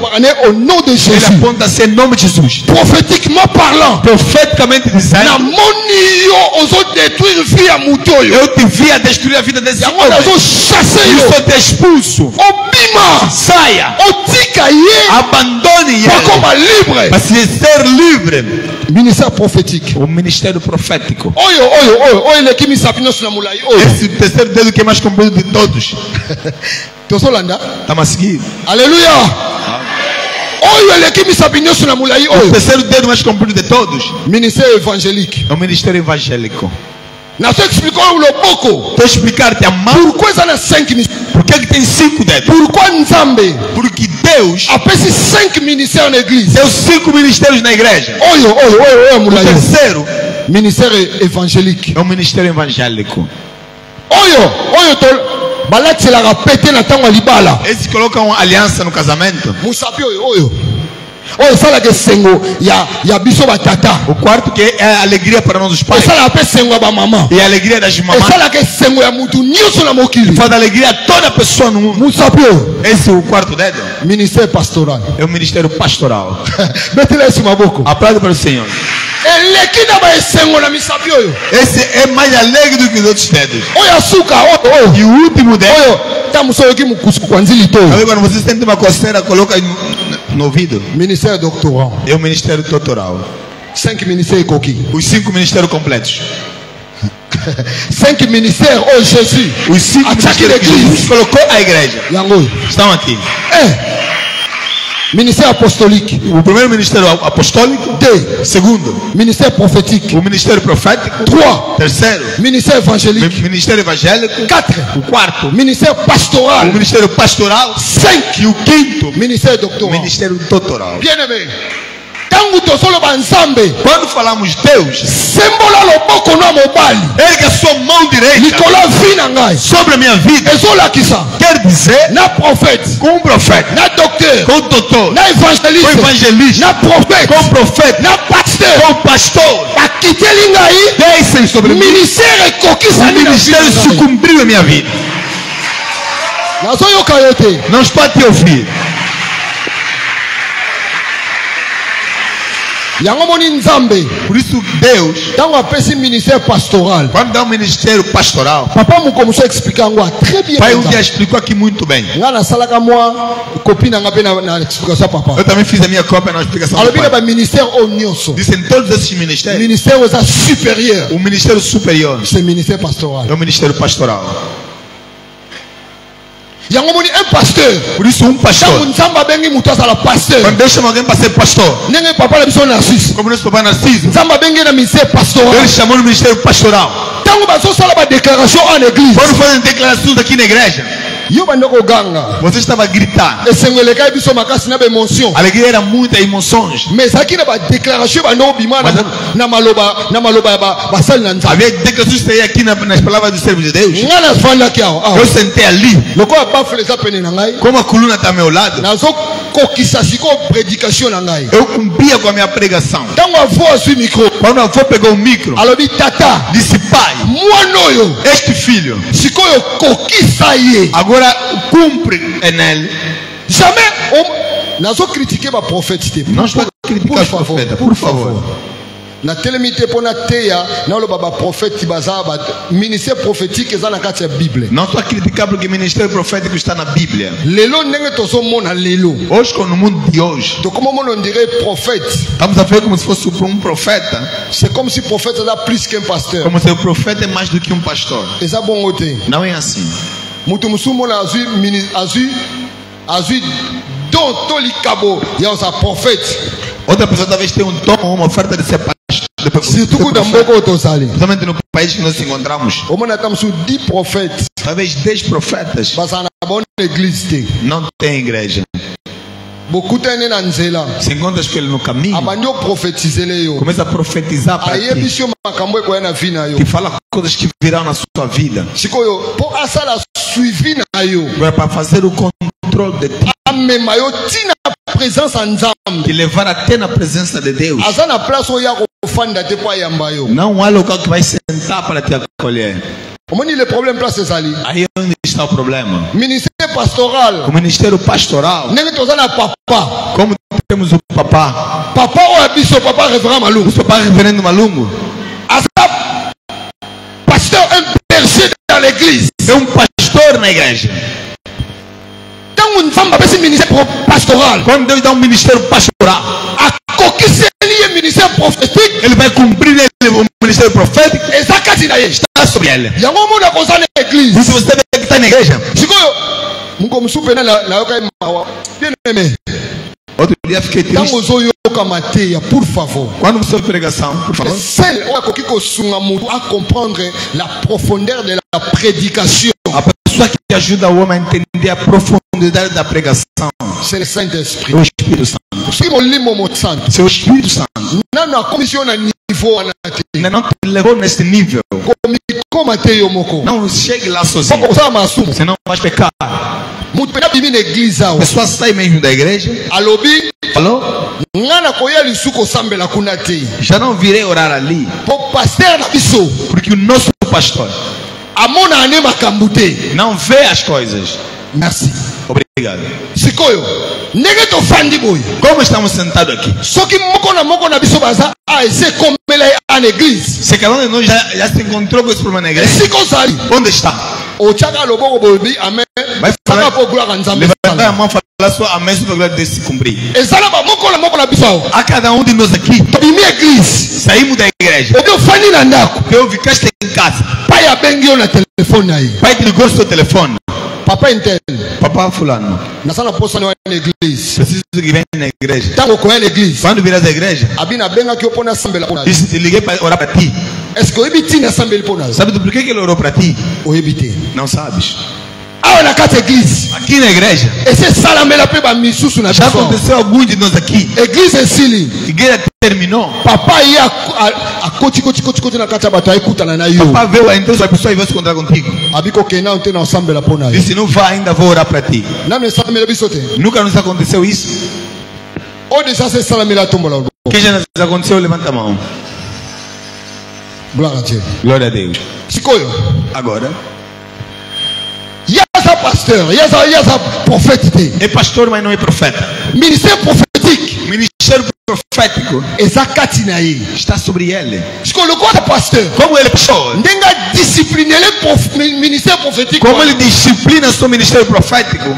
Au nom de Jésus, ele aponta-se em nome de Jesus. Profétiquement parlant, profeticamente dizendo, eu te vi a destruir a vida desse homem. Eu sou te expulso. Saia. Abandone ele. Para ser livre. Ministério profético. O ministério profético. Esse terceiro dedo que é mais comprido de todos. Estamos a seguir. Aleluia. O terceiro dedo mais comprido de todos. Ministério evangélico. É o ministério evangélico. Estou a explicar-te a mão. Por que tem 5 dedos? Porque Deus apesar 5 ministérios na igreja. Deu 5 ministérios na igreja. O terceiro ministério evangélico. É o ministério evangélico. Eles colocam aliança no casamento. O quarto que é a alegria para nós os pais. E a alegria das mamães. E faz alegria a toda pessoa no mundo. Esse é o quarto dedo. Ministério pastoral. É o ministério pastoral. Aplaude para o Senhor. Esse é mais alegre do que os outros dedos. E o último dedo. Quando você sente uma coceira, coloca no ouvido. Ministério doutoral. É o ministério doutoral. 5 ministérios coquinhos. Os 5 ministérios completos. 5 ministérios, oh Jesus. Os 5 ministérios que Jesus colocou a igreja. Estão aqui. Ministério apostólico. O primeiro ministério apostólico. 2. Segundo. Ministério profético. O ministério profético. 3. Terceiro. Ministério evangélico. Ministério evangélico. 4. O quarto. Ministério pastoral. O ministério pastoral. 5. E o quinto. Ministério doutoral. Ministério doutoral. Bien-aimé. Quando falamos Deus, ele que é a sua mão direita sobre a minha vida, quer dizer, na profeta, com um profeta, na doctor, com um doutor, na evangelista, com evangelista, na profeta, com profeta, na pastor, com pastor, deixem sobre o ministério se cumpriu a minha vida. Não estou a te ouvir. Por isso Deus, ministério pastoral, quando dá um ministério pastoral, papa me começou a explicar très bien. Pai dia explicou aqui muito bem. Eu também fiz a minha cópia na explicação. Dizem todos esses ministérios. Ministério supérieur. O ministério superior. C'est ministério pastoral. É o ministério pastoral. Un pasteur. Por isso pastor. Quando Deus chama alguém para ser pastor. Como nosso papai Narciso. Ele chamou no ministério pastoral. Quando fazem declarações aqui na igreja. Você estava a gritar. A alegria era muita emoções. Mas aqui na declaração havia declarações que aqui nas palavras do servo de Deus. Eu sentei ali. Como a coluna está ao meu lado. Eu cumpria com a minha pregação. Quando a avó pegou o micro, disse: pai, este filho agora cumpre nele. Não estou criticando o profeta. Não estou criticando o profeta, por favor. Na telemite pour na teia na le baba prophète bazaba ministère prophétique eza na kati ya Bible. Não estou a criticar porque o ministério profético está na Bíblia. Lelo ndenge tozo mona lelo. Hoje no mundo de hoje. Donc comment on dirait prophète? Estamos a ver como se fosse profeta. C'est comme si prophète era plus qu'un pasteur. Como se o profeta é mais do que pastor. Eza bon côté. Não é assim. Mutu musumo na azui don toli kabo ya os prophète. Outra pessoa talvez tenha tom ou uma oferta de ser pastor. Principalmente no país que nós nos encontramos. Talvez 10 profetas. Não tem igreja. Se encontra ele no caminho. Começa a profetizar para ti. Que fala coisas que virão na sua vida. Para fazer o controle de ti. Te levar até na presença de Deus. Não há local que vai sentar para te acolher. Aí onde está o problema? Ministério pastoral. O ministério pastoral. Como temos o papá. Papá reverendo Malungu. O papá reverendo Malungu. Pasteur un berger dans l'église. É pastor na igreja. Quando Deus dá ministério pastoral, ministério prophétique, ele vai cumprir o ministério profético. Está sobre ele. Se você vê que está na igreja, outro dia fiquei triste. Por favor. Quando você pregação, por favor. A compreender la profondeur de la prédication. A pessoa que ajuda o homem a entender a profundidade da pregação. C'est le Saint-Esprit. O Espírito Santo. Seu Espírito Santo. Não te levou nesse nível. Não chegue lá sozinho. Senão vais pecar. A pessoa sai mesmo da igreja. Falou? Já não virei orar ali. Porque o nosso pastor não vê as coisas. Merci. Obrigado. Como estamos sentados aqui? Se cada um de nós já se encontrou com esse problema na igreja. Onde está? Vai levantar a mão e falar sua amém para a glória de se cumprir. A cada um de nós aqui saímos da igreja. Eu ficaste em casa. Pai te ligou seu telefone. Papa Intel. Papa fulano. Nasana posa na igreja. Preciso que venha na igreja. Tango com a igreja. Quando virar da igreja. Abina benga que eu pôr na sambela pona. Disse liguei para orar para ti. Est-ce que ebiti na sambela pona? Sabe do porquê que ele orou para ti? O ebiti. Não sabes. Na casa igreja. Aqui na igreja. Esse salamela peba misusu na. Já aconteceu alguns de nós aqui. Igreja sili. Igreja terminou. Papa ia a koti na casa bato aikutana na yo. Papa veio então a pessoa vai se encontrar contigo. Abiko kena ontem na sambela pona. E se não vai ainda vou orar para ti. Na me sambela bisote. Nunca nos aconteceu isso. Onde já se salamela tombola. Que já nos aconteceu, levanta a mão. Glória a Deus. Glória a Deus. Sikoyo. Agora. pasteur, il y a prophète. É pastor, mas não é profeta. Ministère prophétique. Ministério profético está sobre ele. Como ele pastor? Como ele disciplina seu ministério profético?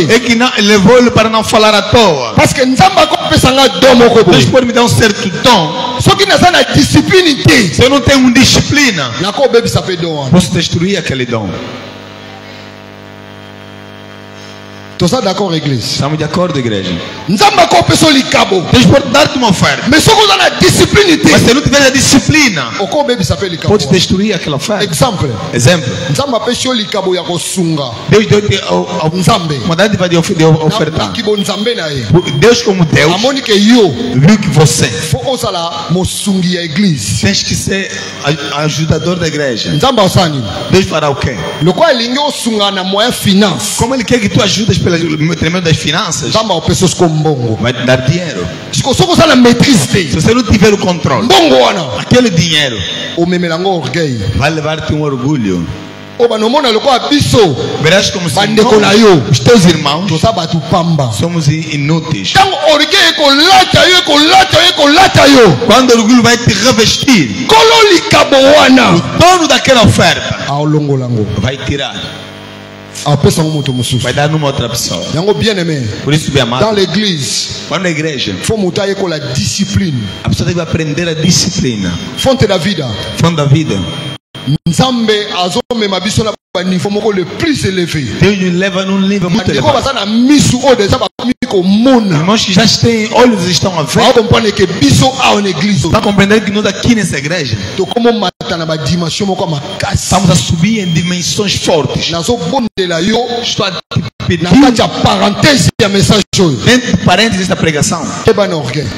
É que não levou ele para não falar à toa. Deus pode me dar um certo tom. Se eu não tenho disciplina, posso destruir aquele dom. D'accord, église. Estamos de acordo, igreja. Deus pode dar-te uma oferta. Mas se não tiver a disciplina, pode destruir aquela oferta. Exemplo. Deus deu-te uma dádiva de ofertar. Deus, como Deus, viu que você tens que ser ajudador da igreja. Deus fará o quê? Como ele quer que tu ajudes pelo meio das finanças, vai te dar dinheiro. Se você não tiver o controle, aquele dinheiro vai levar-te um orgulho. Verás como se os teus irmãos somos inúteis. Quando o orgulho vai te revestir, o dono daquela oferta vai tirar. Vai dar numa outra pessoa. Por isso, bem amado, dans l'église, quando na igreja, a disciplina. A pessoa deve aprender a disciplina. Fonte da vida. Fonte da vida. Nzambe azomema biso na niveau moko le plus élevé. Deus nos leva num nível muito elevado. Irmãos que já têm olhos estão a ver. Está compreendendo que nós aqui nessa igreja estamos a subir em dimensões fortes. Estou a te pedir, dentro de parênteses desta pregação,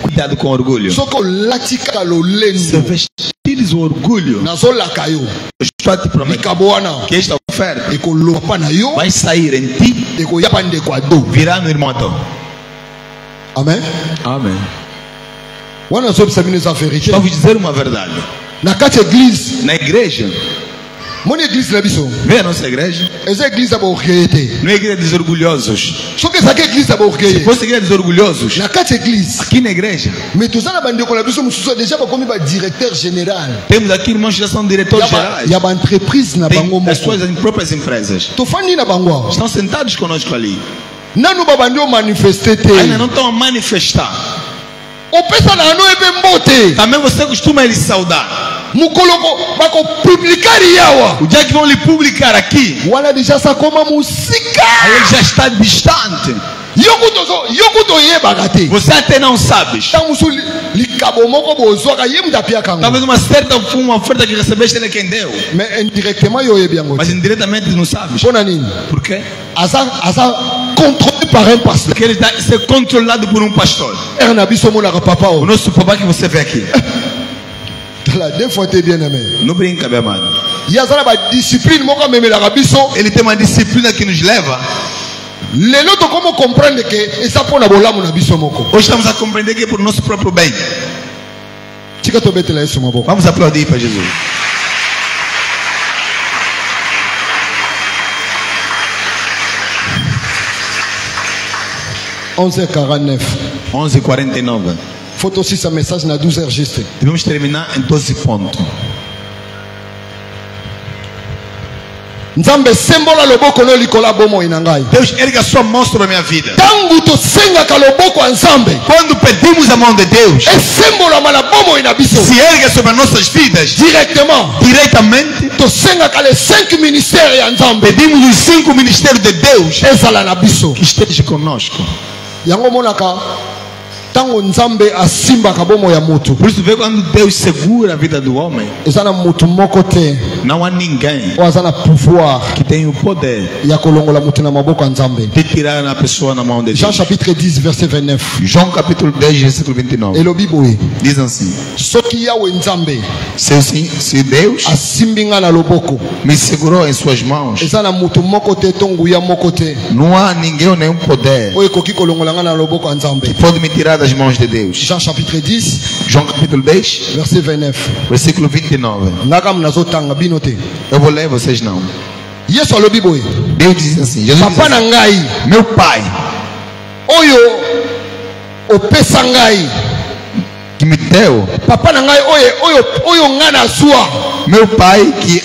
cuidado com orgulho. Se vestires o orgulho, estou a te prometer que esta oferta vai sair em ti, virá no irmão. Amen. Amen. Vamos dizer uma verdade. Na igreja, vê a nossa igreja. Não é igreja dos orgulhosos. Se fosse igreja dos orgulhosos, aqui na igreja temos aqui irmãos que já são diretores gerais. Tem as suas próprias empresas. Estão sentados conosco ali. Ainda não estão a manifestar. Também você costuma lhe saudar. O dia que vão lhe publicar aqui, aí ele já está distante. Você até não sabe. Talvez uma certa oferta que recebeste, ele é quem deu. Mas indiretamente não sabes. Por quê? Controlado par un pasteur. Porque ele está ser controlado por um pastor. O nosso papá que você vê aqui. Não brinca, meu amado. Ele tem uma disciplina que nos leva. Hoje estamos a compreender que é por nosso próprio bem. Vamos aplaudir para Jesus. Onze 11h49. Faut aussi sa message na 12h juste. Devemos terminar em 12 pontos. Nzambe sembola loboko no likola bomo inangai. Deus erga sua mão sobre a minha vida. Tangu to senga kaloboko anzambe. Quando pedimos a mão de Deus, e sembola mala bomo inabiso. Se erga sobre nossas vidas diretamente. To senga kale 5 ministérios anzambe. Pedimos os 5 ministérios de Deus. Ezala na biso. Que esteja conosco. Yango monaka. Tango nzambe asimba kabomo ya mutu. Por isso vê quando Deus segura a vida do homem. Ezana mutu moko te. Não há ninguém pouvoir que tem o poder de tirar a pessoa na mão de Deus. Jean chapitre 10 verset 29. João capítulo 10 versículo 29. Diz assim: se Deus me segurou em suas mãos, não há ninguém ou nenhum poder que pode me tirar das mãos de Deus. Jean chapitre 10 João capítulo 10 verset 29. Versículo 29. Eu vou ler, vocês não. Yesu alobi boye. Deus disse assim, Jesus Papa na ngai, meu pai, oyo opesa ngai, que me deu, papa na ngai oyo nga na zwa, meu pai que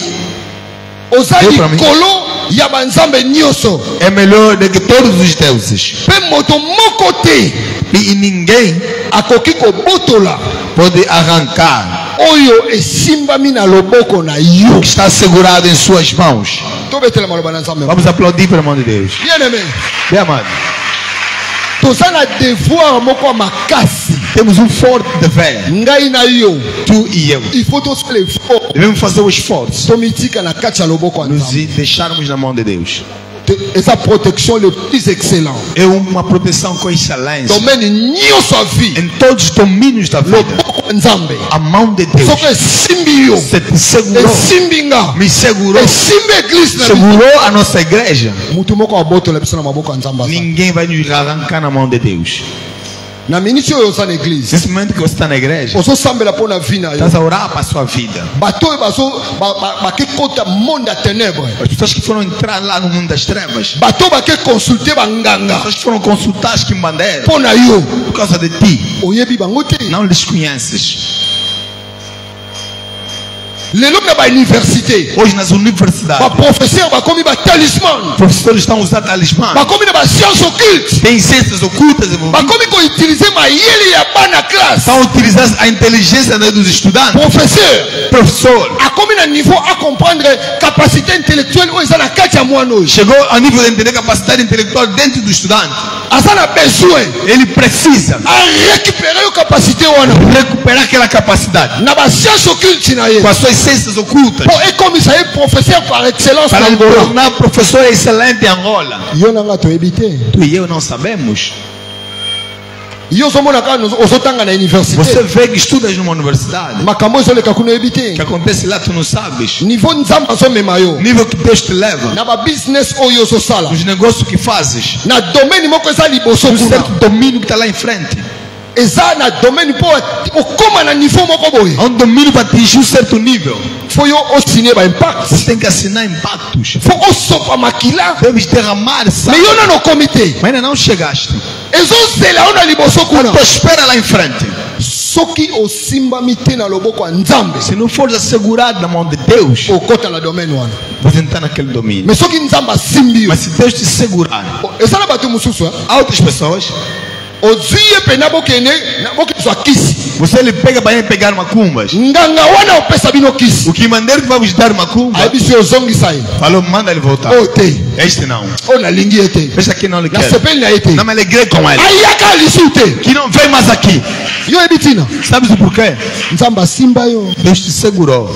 ozali kolo ya banzambe nyoso, é melhor do que todos os deuses. Pe moto moko te E ninguém akoki kobotola pode arrancar oyo esimbami na loboko na yo, que está segurado em suas mãos. Tobetela maloba na Nzambe. Vamos aplaudir pelo amor de Deus. Bien aimé. Bem amado. Tozana devoir moko makasi. Temos um forte dever. Ngai na yo. Tu e eu. Il faut tous faire l'effort. Devemos fazer o esforço. Tomitika na kati ya loboko Nos deixarmos na mão de Deus. Essa protection le plus excellent. É uma proteção com excelência. Domaine nyoso a vie. Em todos os domínios da vida. Nzambe. A mão de Deus. Só que simbio. Se te segurou. Simbinga. Me segurou. Segurou a nossa igreja. Mutu moko aboto le biso na maboko nzamba. Ninguém vai nos arrancar na mão de Deus. Na ministério eu estou na igreja. Nesse momento que você está na igreja, você sabe lá por na vida. Estás a orar para a sua vida. Que conta mundo da tenebra. As pessoas que foram entrar lá no mundo das trevas. Que consulter banganga. As pessoas que foram consultar as quimbandeiras. Por causa de ti. Não lhes conheces. Hoje nas universidades, professores estão usando talismã. Tem ciências ocultas. Estão utilizando a inteligência dos estudantes. Professor. Chegou ao nível de entender capacidade intelectual dentro do estudante. Ele precisa recuperar aquela capacidade. Com as suas ciências ocultas. É como isso aí, professeur par excellence. Para ele tornar professor excelente em Angola. Tu e eu não sabemos. Você vê que estudas numa universidade. O que acontece lá tu não sabes. Nível que Deus te leva. Os negócios que fazes. Um certo domínio que está lá em frente. Um domínio para atingir um certo nível. Você tem que assinar impactos. Deves derramar sangue. Mas ainda não chegaste. Tu espera lá em frente. Se não for assegurado na mão de Deus, você entrar naquele domínio. Mas se Deus te segurar, há outras pessoas. Você lhe pega para pegar macumbas. O que mandaram vai vos dar macumba. Falou, manda ele voltar. Este não. Este aqui não lhe quer. Não me alegrei com ele. Que não vem mais aqui. Sabes o porquê? Deus te segurou.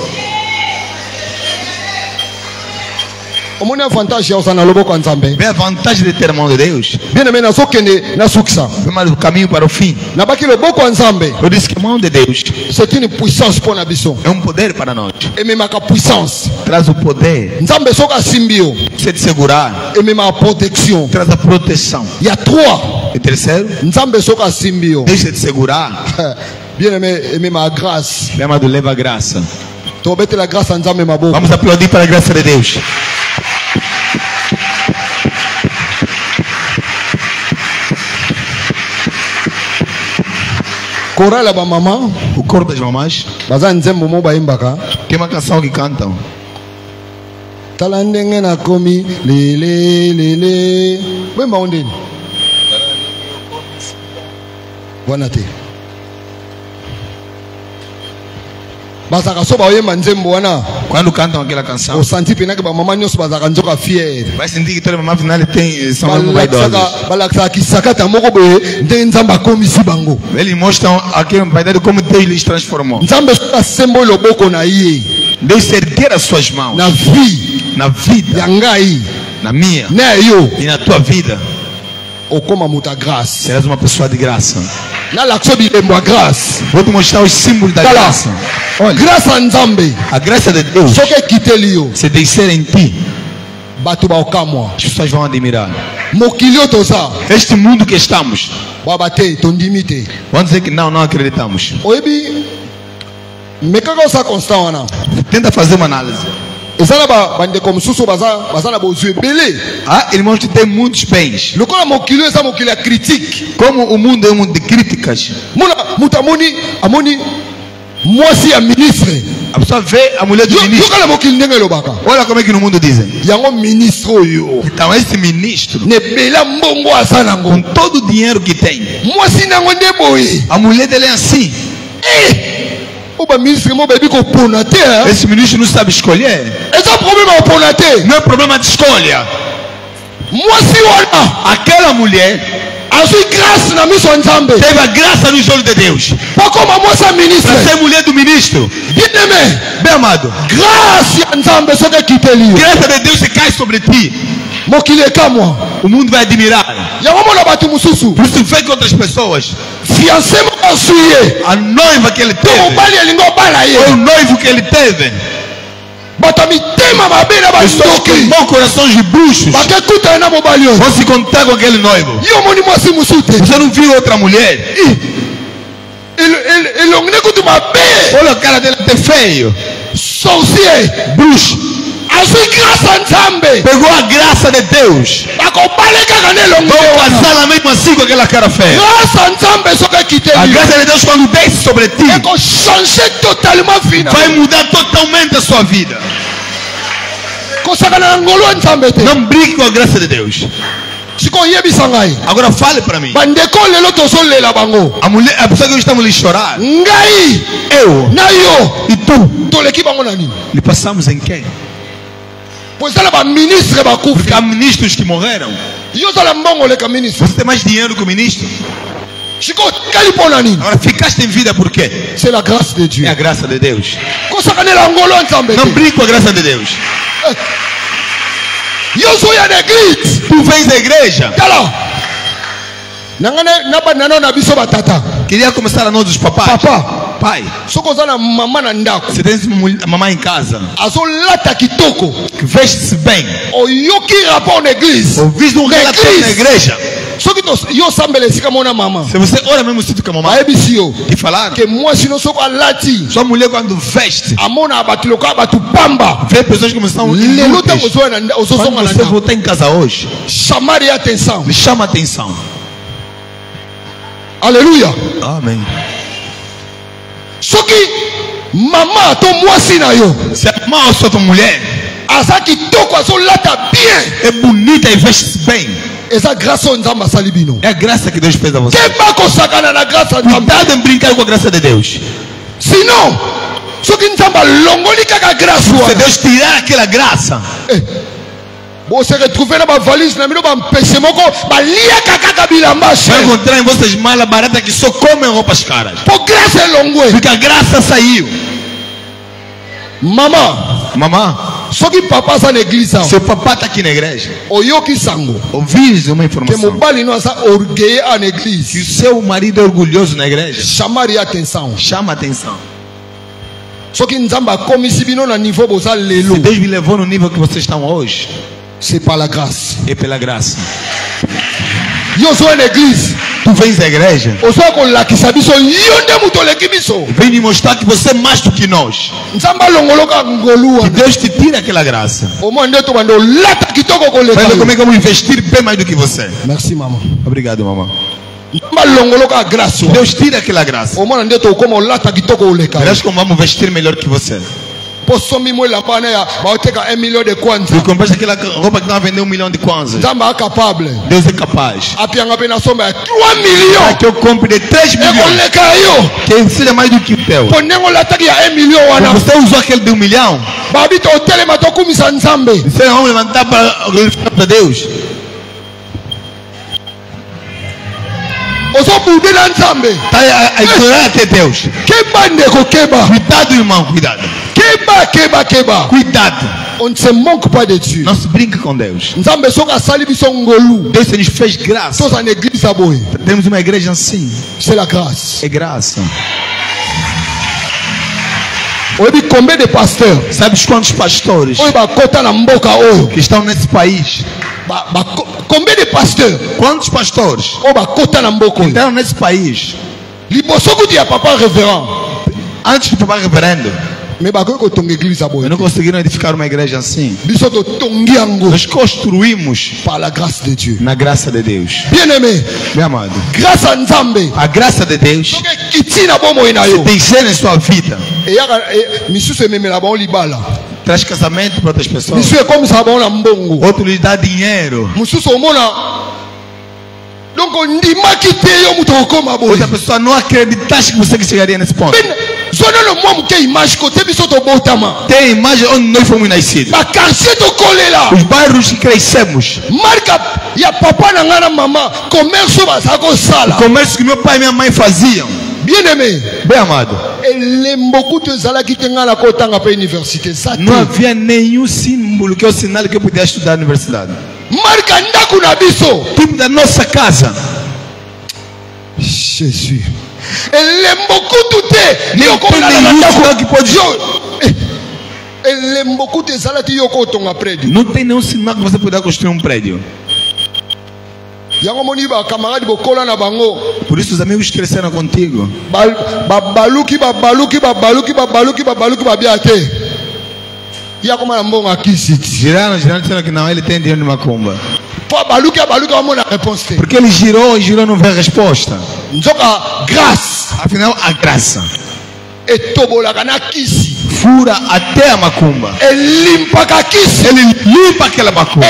Vê a vantagem de ter a mão de Deus. Mas o caminho para o fim. Eu disse que a mão de Deus é um poder para nós. Traz o poder. Você te segurar. Traz a proteção. E terceiro, deixa te segurar. Bem amado, leva a graça. Vamos aplaudir para a graça de Deus. O coro das mamães. Tem uma canção que cantam. Quando cantam aquela canção, vai sentir que toda mamãe final são vaidosas. Eles mostram aqui vaidade como Deus lhes transformou. Deus se erguer as suas mãos na vida, na minha e na tua vida. Serás uma pessoa de graça. Vou te mostrar os símbolos da graça. Olha, a graça de Deus, se descer em ti, as pessoas vão admirar. Este mundo que estamos, vão dizer que não acreditamos. Tenta fazer uma análise. Ah, irmãos que tem muitos bens. Como o mundo é um mundo de críticas. A pessoa vê a mulher do ministro. Olha como é que no mundo dizem. Então esse ministro, com todo o dinheiro que tem, a mulher dele é assim. Esse ministro não sabe escolher. Não é problema de escolha. Aquela mulher teve a graça nos olhos de Deus para ser mulher do ministro. Bem amado, graça de Deus se cai sobre ti, o mundo vai admirar. Por isso vê que outras pessoas, a noiva que ele teve, ou o noivo que ele teve, pessoas com bons corações de bruxos vão se encontrar com aquele noivo. Você não viu outra mulher? Olha a cara dele até feio. Bruxo. Pegou a graça de Deus. Vão casar mesmo assim com aquela cara feia. A graça de Deus, quando desce sobre ti, vai mudar totalmente a sua vida. Não brigue com a graça de Deus. Agora fale para mim. A mulher, a pessoa que estamos a chorar, eu e tu, lhe passamos em quem? Porque há ministros que morreram. Você tem mais dinheiro que o ministro. Agora ficaste em vida por quê? É a graça de Deus. Não brinque com a graça de Deus. Tu vens da igreja. Queria começar a nós os papais. Pai, você tem uma mamãe em casa que veste-se bem. Ouviste um relatório na igreja. Se você ora mesmo sítio com a mamãe, e falaram que sua mulher quando veste, vê pessoas que estão inúteis. Quando você voltar em casa hoje, me chama a atenção. Aleluia. Amém. Só que mamãe to moisi na yo. Se a mamãe ou tua mulher é bonita e veste bem, essa graça é a graça que Deus fez a você. Cuidado em brincar com a graça de Deus. Senão, se Deus tirar aquela graça, você retrouver na valise na vai encontrar em vocês malas baratas que só comem roupas caras. Porque a graça saiu. Mamãe, só que papai está na igreja. Seu papai está aqui na igreja. Ouvis uma informação que o seu marido é orgulhoso na igreja. Chama a atenção. Se Deus me levou no nível que vocês estão hoje, c'est par la grâce. É pela graça. Eu sou na igreja. Tu vens da igreja. Vem me mostrar que você é mais do que nós. Que Deus te tira aquela graça. Vai ver como é que eu vou investir bem mais do que você. Merci, mamãe. Obrigado, mamãe. Deus tira aquela graça. Verás como vamos vestir melhor que você. Tu compraste aquela roupa que não vendeu 1 milhão de kwanzas. Deus é capaz. Que eu compre de 3 milhões. Que seja mais do que o teu. Você usou aquele de 1 milhão. Você vamos levantar para glorificar para Deus. Está a ignorar até Deus. Cuidado, irmão, cuidado. Cuidado. On ne se manque pas de Dieu. Não se brinca com Deus. Deus nos fez graça. Temos uma igreja assim. C'est la grâce. É graça. Combien de pasteurs? Sabes quantos pastores que estão nesse país? Combien de pasteurs? Quantos pastores que estão nesse país? Papa révérend. Antes do papai reverendo, Mas não conseguiram edificar uma igreja assim. Nós construímos par la grâce de Dieu. Na graça de Deus. Bien-aimé, meu amado, a graça de Deus tem gênero em sua vida. Traz casamento para outras pessoas. Outro lhe dá dinheiro. Outra pessoa não acreditasse que você chegaria nesse ponto. Tem imagem onde nós fomos nascidos. Os bairros que crescemos. O comércio que meu pai e minha mãe faziam. Bien-aimé, bem amado, não havia nenhum símbolo que é o sinal que eu podia estudar na universidade. Tipo da nossa casa. Jesus. Não tem nenhum sinal que você puder construir um prédio. Por isso os amigos cresceram contigo. Giraram dizendo que não, ele tem dinheiro de macumba. Porque ele girou e girou e não veio a resposta. Afinal, a graça fura até a macumba. Ele limpa aquela macumba.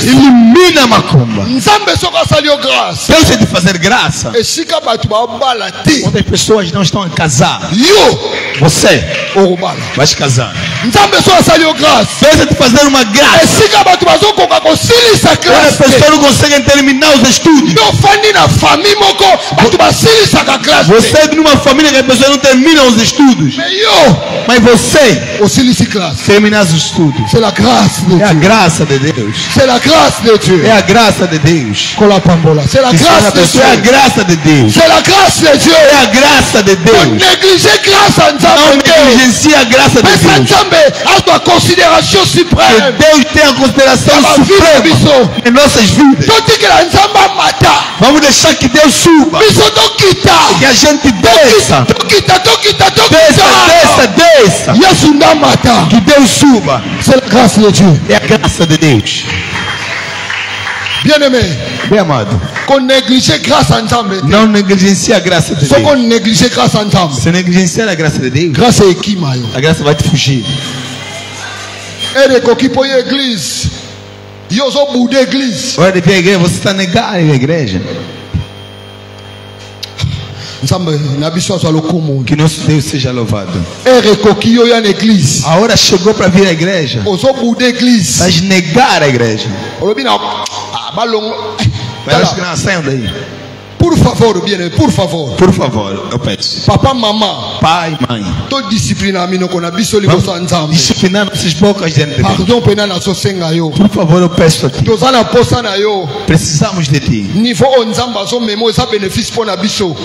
Elimina a macumba. Deus é de fazer graça. Quando as pessoas não estão a casar, você vai se casar. Deus é de fazer uma graça. Quando as pessoas não conseguem terminar os estudos, você é de uma família que as pessoas não terminam os estudos. Mas você termina os estudos. É a graça de Deus. É a graça de Deus. É a graça de Deus. É a graça de Deus. É a graça de Deus. Não negligencie a graça de Deus. Que Deus tem a consideração suprema em nossas vidas. Vamos deixar que Deus suba. Que a gente desça. Desça. Que Deus suba. É a graça de Deus. Bien-aimé, bem amado, não negligencie a graça de Deus. Se negligenciar a graça de Deus, a graça vai te fugir. Olha, de ver a igreja, você está negando a igreja. Que nosso Deus seja louvado. A hora chegou para vir a igreja. Mas negar a igreja. Mas acho que não saiam daí. Por favor, bien, por favor. Por favor, eu peço. Papa, mamãe. Pai, mãe. Todo disciplinar disciplinar nossas bocas diante de Deus. Por favor, eu peço a ti. Precisamos de ti.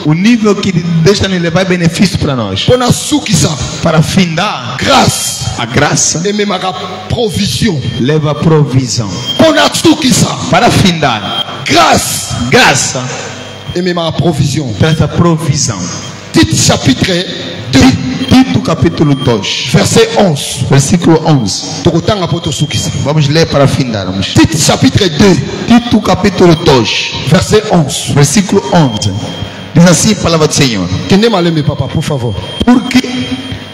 O nível que Deus está nos levar é benefício para nós. Para findar a graça. Leva a provisão. Para findar graça. Et même ma provision. Traz a provisão. Tite chapitre 2. Tito capítulo 2. Verset 11. Versículo 11. Vamos ler para findarmos. Tite chapitre 2. Tito capítulo 2. Verset 11. Versículo 11. Diz assim a palavra do Senhor. Papa, por favor. Porque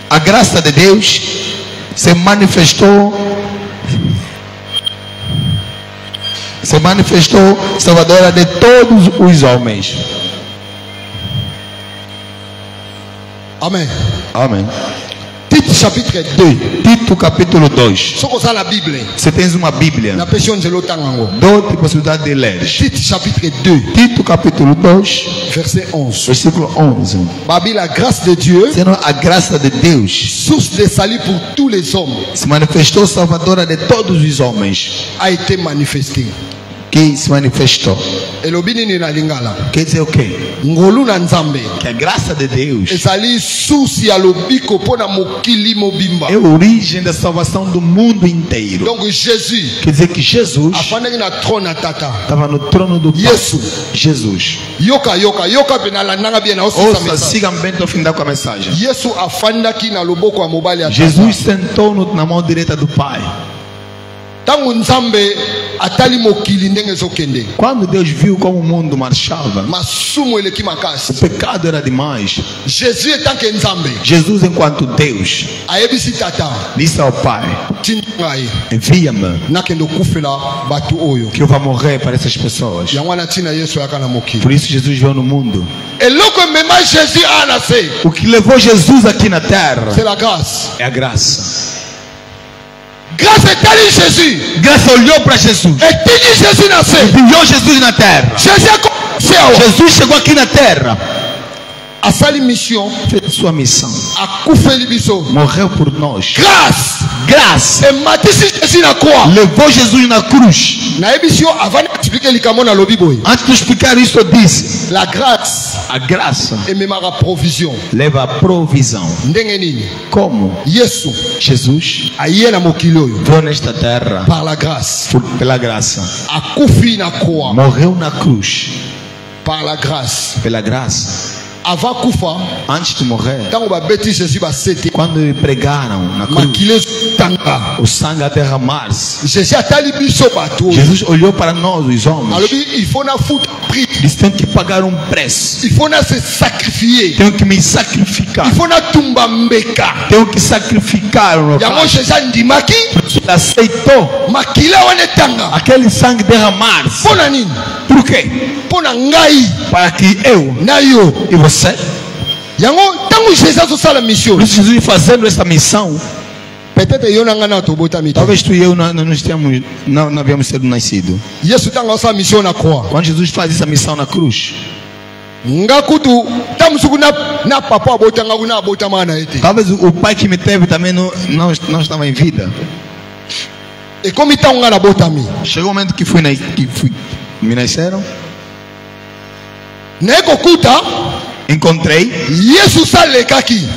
a graça de Deus se manifestou salvadora de todos os homens. Amém. Amém. Tito chapitre 2. Tito capítulo 2. Você tens uma Bíblia, dou-te possibilidade de ler. Tito chapitre 2. Tito capítulo 2. Verset 11. Versículo 11. La grâce de Dieu, sendo a graça de Deus, source de salut pour tous les hommes, se manifestou salvadora de todos os homens, a été manifestée. que se manifestou. Quer dizer o quê? Que a graça de Deus é a origem da salvação do mundo inteiro. Donc Jésus, quer dizer que Jesus estava no trono do Pai. Jesus. Ouça, sigam bem até o fim da mensagem. Jesus sentou na mão direita do Pai. Quando Deus viu como o mundo marchava, o pecado era demais. Jesus, enquanto Deus, disse ao Pai: envia-me, que eu vou morrer para essas pessoas. Por isso Jesus veio no mundo. O que levou Jesus aqui na terra é a graça. Grâce est allée Jésus. Grâce olhou para Jesus. Et dit Jésus nasceu. Enviou Jesus na terra. Jesus chegou aqui na terra. A sua mission, fez sua missão. A morreu por nós. Grâce. Graça. Et matisse Jésus na croix. Levou Jesus na cruz. Na émission avant d'expliquer les camons na lobby boy. Antes de explicar isso, eu disse: la grâce. A graça. Et même la provision. Leva a provisão. Como? Jesus. Aí na mokilo. Veio nesta terra. Par la grâce. Pela graça. A kufi na croix. Morreu na cruz. Par la grâce. Pela graça. Avant kufa, antes de morrer, quando lhe pregaram na cruz, o sangue a derramar-se, Jesus olhou para nós, os homens, disse: tem que pagar um preço, tenho que me sacrificar, tenho que sacrificar o meu Pai. Ele aceitou aquele sangue derramar-se. Por quê? Para que eu e você, por isso Jesus fazendo essa missão, talvez tu e eu não havíamos sido nascidos. Quando Jesus faz essa missão na cruz, talvez o pai que me teve também não estava em vida. Chegou o momento que me nasceram. Encontrei.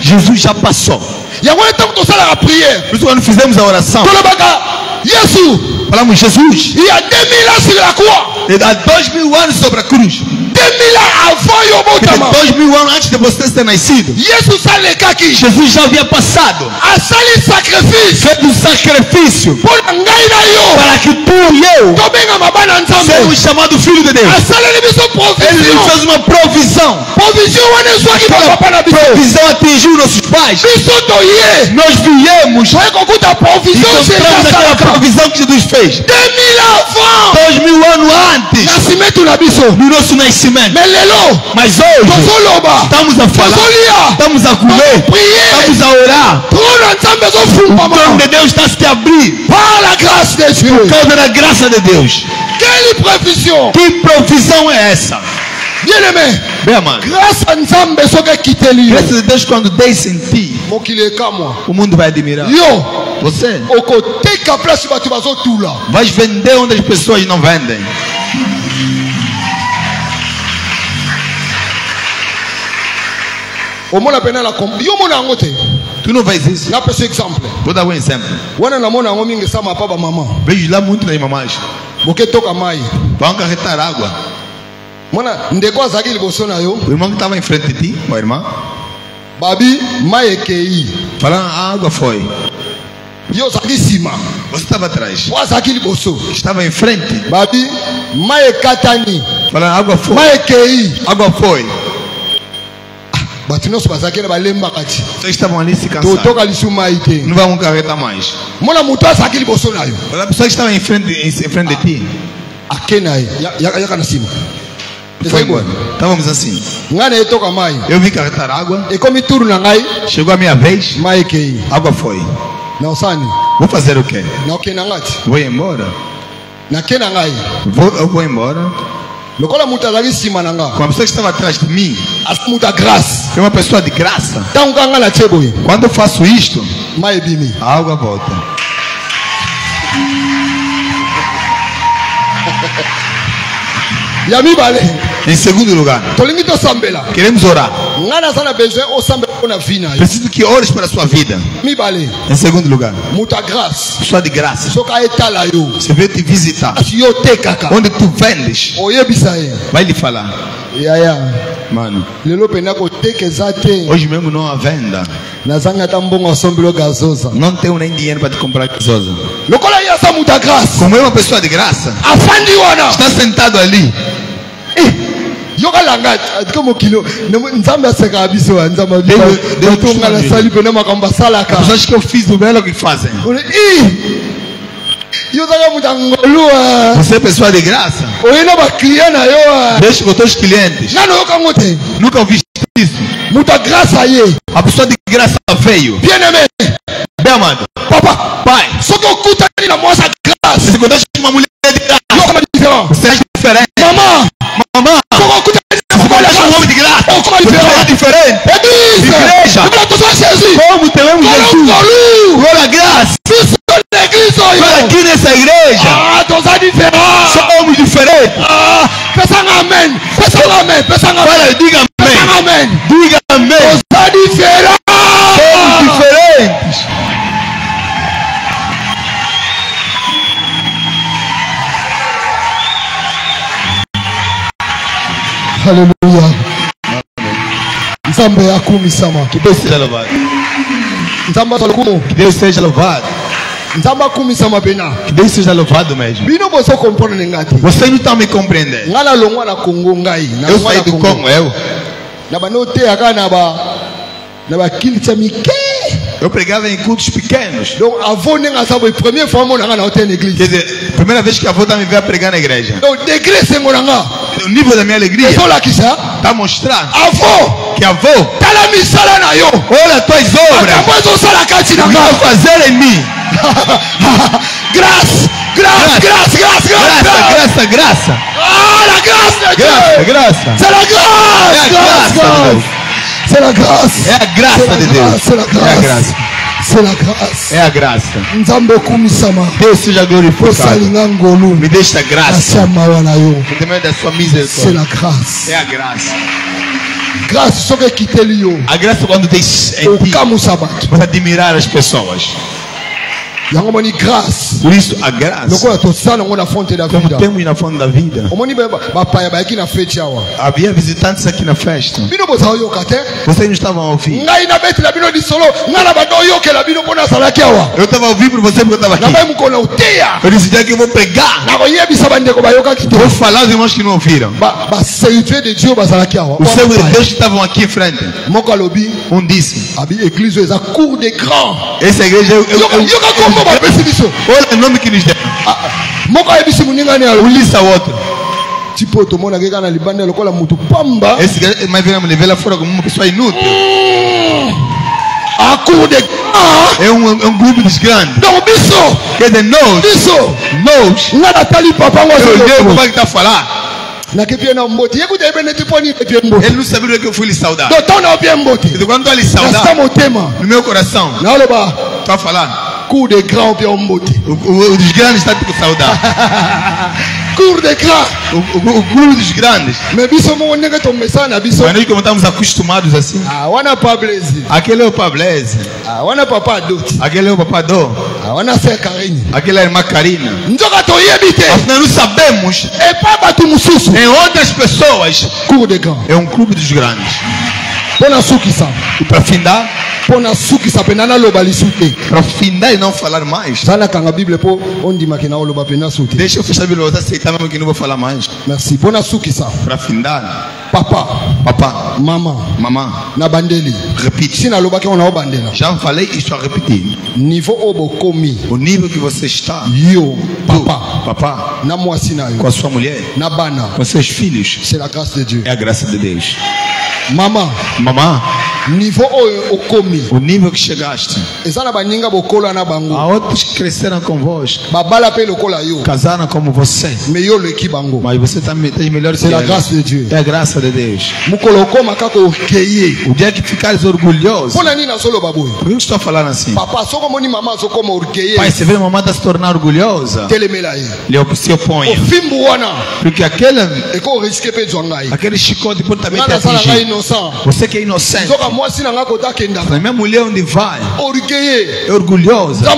Jesus já passou. Por isso, quando fizemos a oração, falamos: Jesus, há 2000 anos sobre a cruz. 2000 anos antes de você ter nascido, Jesus já havia passado. Fez um sacrifício para que tu e eu sejamos chamados filhos de Deus. Ele nos fez uma provisão. Provisão atingiu nossos pais. Nós viemos e encontramos aquela provisão que Jesus fez 2000 anos antes do nosso nascimento. Mas hoje estamos a falar, estamos a comer, estamos a orar. O trono de Deus está se abrir por causa da graça de Deus. Que provisão é essa? Bien-aimé, grâce a Deus, quando deixa em ti, o mundo vai admirar. Você vai vender onde as pessoas não vendem. Tu não vais isso. Vou dar um exemplo. Vejo lá muito nas mamães. Vão carregar água. O irmão que estava em frente de ti, uma irmã, falando: a água foi. Você estava atrás. Estava em frente. Falando: a água foi. Água foi. Vocês estavam ali se cansando. Não vamos carregar mais. A pessoa que estava em frente de ti foi embora. Estávamos assim. Eu vim carregar água. Chegou a minha vez. Água foi. Vou fazer o quê? Vou embora. Eu vou embora. Com a pessoa que estava atrás de mim, é uma pessoa de graça. Quando eu faço isto, a água volta. Em segundo lugar, queremos orar. Preciso que ores para a sua vida. Em segundo lugar, pessoa de graça. Você veio te visitar. Onde tu vendes, vai lhe falar. Mano, hoje mesmo não há venda. Não tenho nem dinheiro para te comprar gasosa. Como é uma pessoa de graça, está sentado ali. Pessoas que eu fiz o belo que fazem. Você é pessoa de graça. Deixa com os teus clientes. Nunca ouvi isso. A pessoa de graça veio. Bem amado. Pai, só que oculta ele na moça graça. Se você uma mulher de graça, você é diferente. Mamãe, só que oculta ele na um homem de graça. É diferente. Igreja, como temos Jesus, glória a graça. Aqui nessa igreja, somos diferentes. Amém. Diga amém. Diga amém. Somos diferentes. Aleluia. Nzambe akumisama. Que Deus seja louvado. Que Deus seja louvado. Que Deus seja louvado mesmo. Você não está me compreendendo. Eu saí do Congo, eu pregava em cultos pequenos. Quer dizer, primeira vez que a avó está me ver pregar na igreja. O nível da minha alegria está mostrando que a avó, olha as tuas obras, vai fazer em mim. Graça. C'est la grâce. É a graça de Deus. É a graça. Deus seja glorificado. Me deixa a graça. Da sua misericórdia. É a graça. A graça quando tem em ti, para admirar as pessoas. Por isso a graça. Como temos na fonte da vida. Havia visitantes aqui na festa. Vocês não estavam a ouvir. Eu estava a ouvir por você porque eu estava aqui. Eu decidi que eu vou pregar. Vou falar aos irmãos que não ouviram. Os servos de Deus que estavam aqui em frente. Disse: essa igreja olha o nome que nos deu. Ulissa outro. Esse mais vem me levar lá fora como uma pessoa inútil. É um grupo dos grandes. Quer dizer, nós. Eu olhei o pai que está a falar. Ele não sabia o que eu fui lhe saudar. Quando eu estou lhe saudar, no meu coração, estou a falar. Os grandes estão com saudade. O grupo dos grandes. Mas nós como estamos acostumados assim. Aquele é o Pablese. Aquele é o Papadô. Aquela é a irmã Karina. Nós não sabemos. Em outras pessoas é um clube dos grandes. E para findar, para findar e não falar mais. Deixa eu fechar a Bíblia, você aceitar mesmo que não vou falar mais. Merci. Para findar. Papa, mamã, na bandeli. Repite. Já falei e estou a repetir. O nível que você está. Papá, com a sua mulher, com seus filhos. C'est la grâce de Dieu. É a graça de Deus. Mamã, Niveau okomi. O nível que chegaste. Ezana baninga bokola na bango. Há outros que cresceram convosco. Babala pe lokola yo. Casaram como você. Meio leki bango. Mas você também tem melhor. C'est la grâce de Dieu. É a graça de Deus. Mukoloko makako orgueilleux. O dia que ficares orgulhoso. Por que eu estou falando assim? Papa, só como ni mamá, só como orgueilleux. Pai, você vê a mamãe se tornar orgulhosa. Ele se opõe. Porque aquele chicote pode também te atingir. Você que é inocente. A minha mulher onde vai é orgulhosa.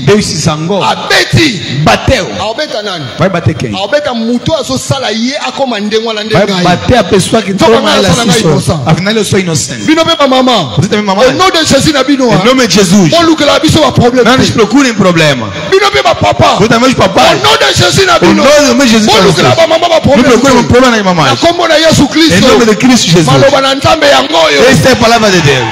Deus se zangou. Bateu. Vai bater quem? Vai bater a pessoa que toma ela assim. Afinal eu sou inocente. Você também mamãe. Em nome de Jesus. Não nos procurem problema. Você também os papai. Em nome de Jesus. Não procurem um problema na mamãe. Em nome de Cristo Jesus. Esta é a palavra de Deus.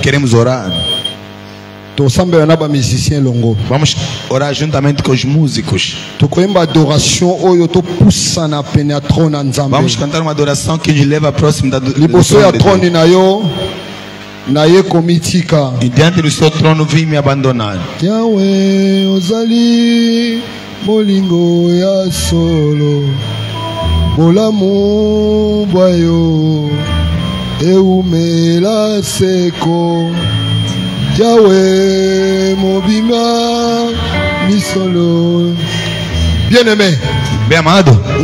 Queremos orar. Vamos orar juntamente com os músicos. Vamos cantar uma adoração que nos leva próximo da trono de e diante do seu trono vim me abandonar. Yahweh ozali molingo ya solo bolamu boyo eumela seko Yahweh mobima misolo. Bien-aimé, bem amado, eu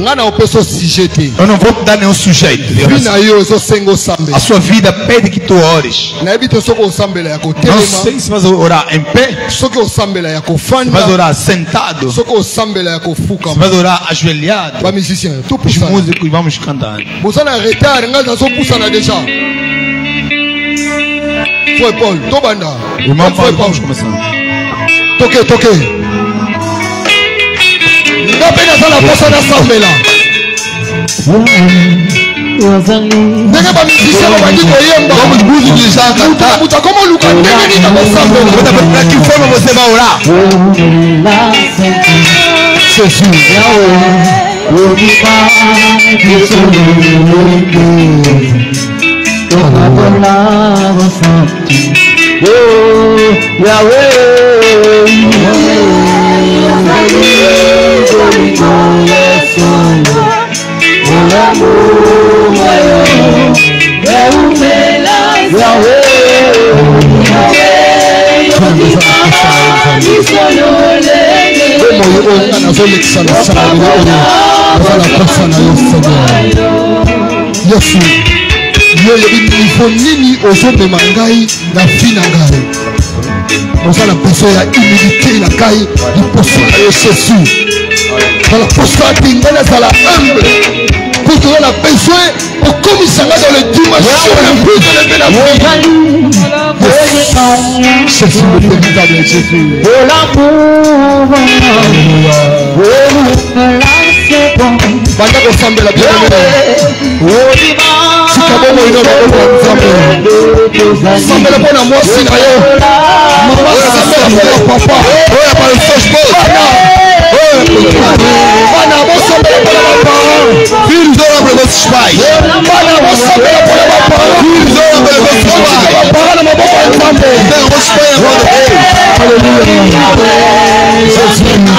não vou dar nenhum sujeito. A sua vida pede que tu ores. Não sei se vas orar em pé, se vas orar sentado, se vas orar ajoelhado. Os músicos vamos cantar. Foi Paul, Tobanda. Irmão Paulo, vamos começar. Toque. Apenas na poça da sambela. Vamos músicos já cantar. Como o Lucas nem na sambela. Para que forma você vai orar? Jesus. Faut nini ozombe mangai na fina ngai. Oza la personne ya humilité la kai du poste à Jésus. Dans la posture d'ingala ça la humble. Pour que la besoin pour comme ça dans le dimension la plus de lever la vie. Jésus le véritable Jésus. Banda ressemble la bien-aimée. Sikabongo ino bako nzambe. Sambela pona mwasi na yo. Mama sambela pona papa. Oya pa le fresh boss. Bana bo sambela pona papa. Filhos do abre vos pais. Bana bo sambela pona papa. Filhos do abre vos pais. Bana na maboko ya nzambe. Ndio vos pais agora. Aleluia. Jesus. Aleluia.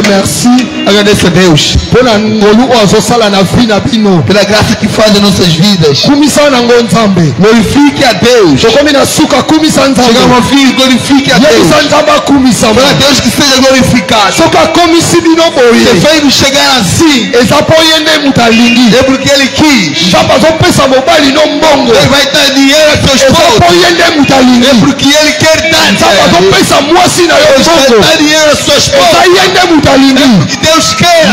Merci. Agradeço a Deus pela graça que faz em nossas vidas. Glorifique a Deus. Chega uma filha, glorifique a Deus. Para Deus que seja glorificado. Você veio chegar assim. É porque Ele quis. Ele vai dar dinheiro a seus povos. É porque Ele quer dar. Ele vai dar dinheiro a seus povos. É porque Deus quer.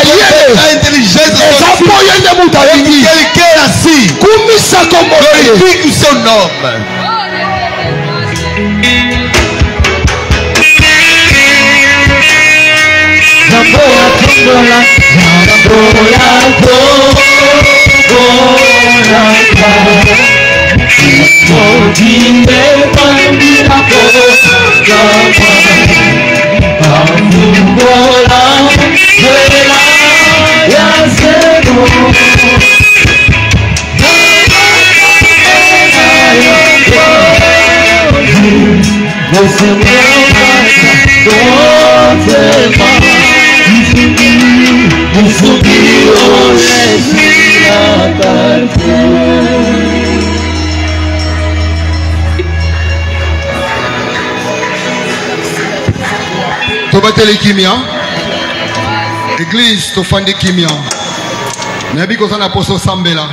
Ele dá inteligência. É porque Ele quer assim. Glorifique o seu nome. Tobatele kimia. Église tofandi kimia. Nabi kozana poso sambela.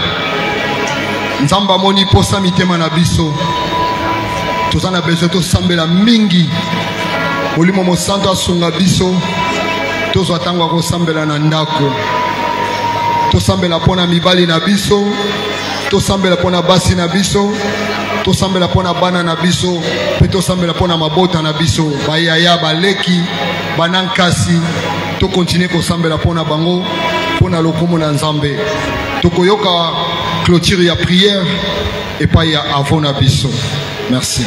Nzamba moni posa mitema na biso. Tozana besoin to sambela mingi. Molimo mo santo asunga biso. Tozo atangwa ko sambela na ndako. To sambela pona mibali na biso. To sambela pona basi na biso. To sambela pona bana na biso. Pe to sambela pona mabota na biso. Bayaya baleki banankasi. To continue ko sambela pona bango. Pona lokomo na nzambe. To koyoka clôture ya prière et pas ya avant na biso. Merci.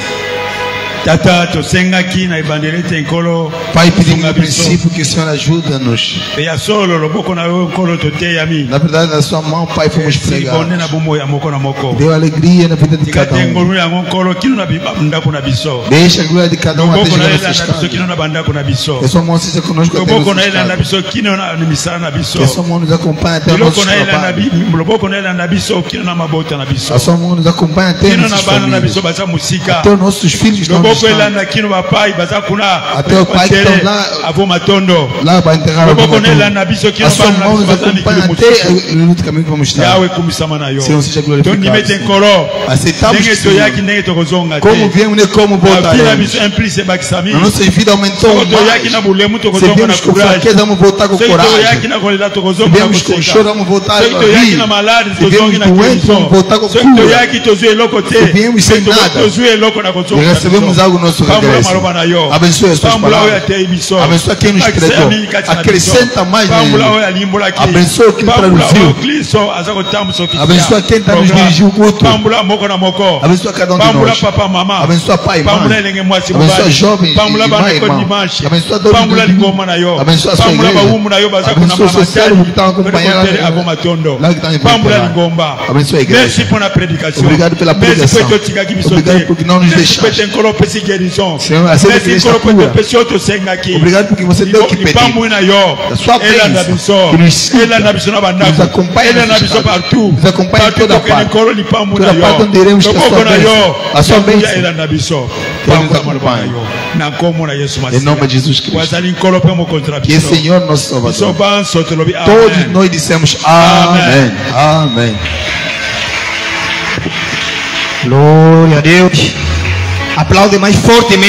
Tata tosengaki na ibandelete nkolo Pai, pedimos no princípio que o Senhor ajuda-nos. ya solo loboko na wewe nkolo toteyami. Na verdade, na sua mão, Pai, fomos pregados. Bonne na bomo ya moko na moko. Deu alegria na vida de cada um. Ngolu ya nkolo kino na ndako na biso. Deixa a glória de cada um até Loboko na chegar ela ao seu na biso kino estado. na bandako na biso. Que sua mão seja conosco até o Loboko nosso na ela na estado. biso kino na misala na biso. Que sua mão nos acompanhe até o nosso Loboko na ela na trabalho. loboko na ela na biso kino na mabota na biso. A sua mão nos acompanhe até Kino na nossas bana na famílias. biso baza musika. Até os nossos filhos estão Loboko ela distantes. na kino bapai baza kuna Até o pai que estão lá, avo matondo. lá para enterrar Loboko na ela alguma na biso kino A sua bana na mão biso nos baza acompanhe mikili até o outro caminho que vamos estar. Yawe kumisama na yo. Senhor, seja Toni glorificado. mete nkolo. Aceitamos Ndenge que toyaki ndenge tokozonga te. como viemos nem como Kila voltaremos. biso implice bakisami. Na nossa vida aumentou Soko toyaki mais. na bulemu Se tokozonga na vimos com courage. fraqueza, vamos voltar com Soki toyaki coragem. na kolela Se tokozonga na vemos com koseka. choro, vamos voltar Soki a toyaki rir. na malade Se tozongi vemos na doentes, guérison. vamos voltar com Soki cura. toyaki tozwi eloko te. Se viemos sem Mais nada, tozwi eloko na E kozonga na recebemos biso. algo no nosso Pambola regresso. maloba na yo. Abençoe as suas Pambola oyo palavras. atei biso. Abençoa quem nos Akisa pregou. mingi kati na biso. Acrescenta mais Pambola nele. oyo alimbolaki. Abençoa quem Pambola traduziu. oyo Kristo aza kotambwisa officiel. Abençoa quem está nos Programme. dirigindo o culto. Pambola moko na moko. Abençoa cada um de Pambola nós. papa mama. Abençoa pai e Pambola mãe. elenge mwasi Abençoa mobali. jovens Pambola e mãe bana e ko irmão. dimanche. Abençoa todos Pambola os lingoma na yo. Abençoa a sua Pambola igreja. baumu na yo baza kuna Abençoa o seu mama servo que está acompanhando Kotere avo matondo. lá que está em Pambola Portugal. lingomba. Abençoa a igreja. Merci pour la prédication. Obrigado pela Merci pregação. pour totikaki biso Obrigado te. porque não nos Merci pour deixaste. tenkolo pesi guérison. Senhor, aceita que Merci esta pour cura. pesi otosengaki. Obrigado porque você deu o que pedimos. Pambu na yo. Da sua Elanda bênção, biso. que nos cita, Elanda biso na bandako. nos acompanha Elanda nesse biso estado. partout. Nos acompanha em Partout toda tokende parte. nkolo lipambu na Toda yo. parte onde iremos que a sua Loboko na bênção. yo. A sua Pambu ya bênção. elanda biso. Que nos Pambu na maloba na acompanhe. yo. Na nkombo na Yesu Em Masihi. nome de Jesus Cristo. Wazali nkolo pe mo kontra Que o biso. Senhor nosso Biso Salvador. banso tolobi Todos amen. nós dissemos amém. Amém. Glória a Deus. Aplaude mais fortemente.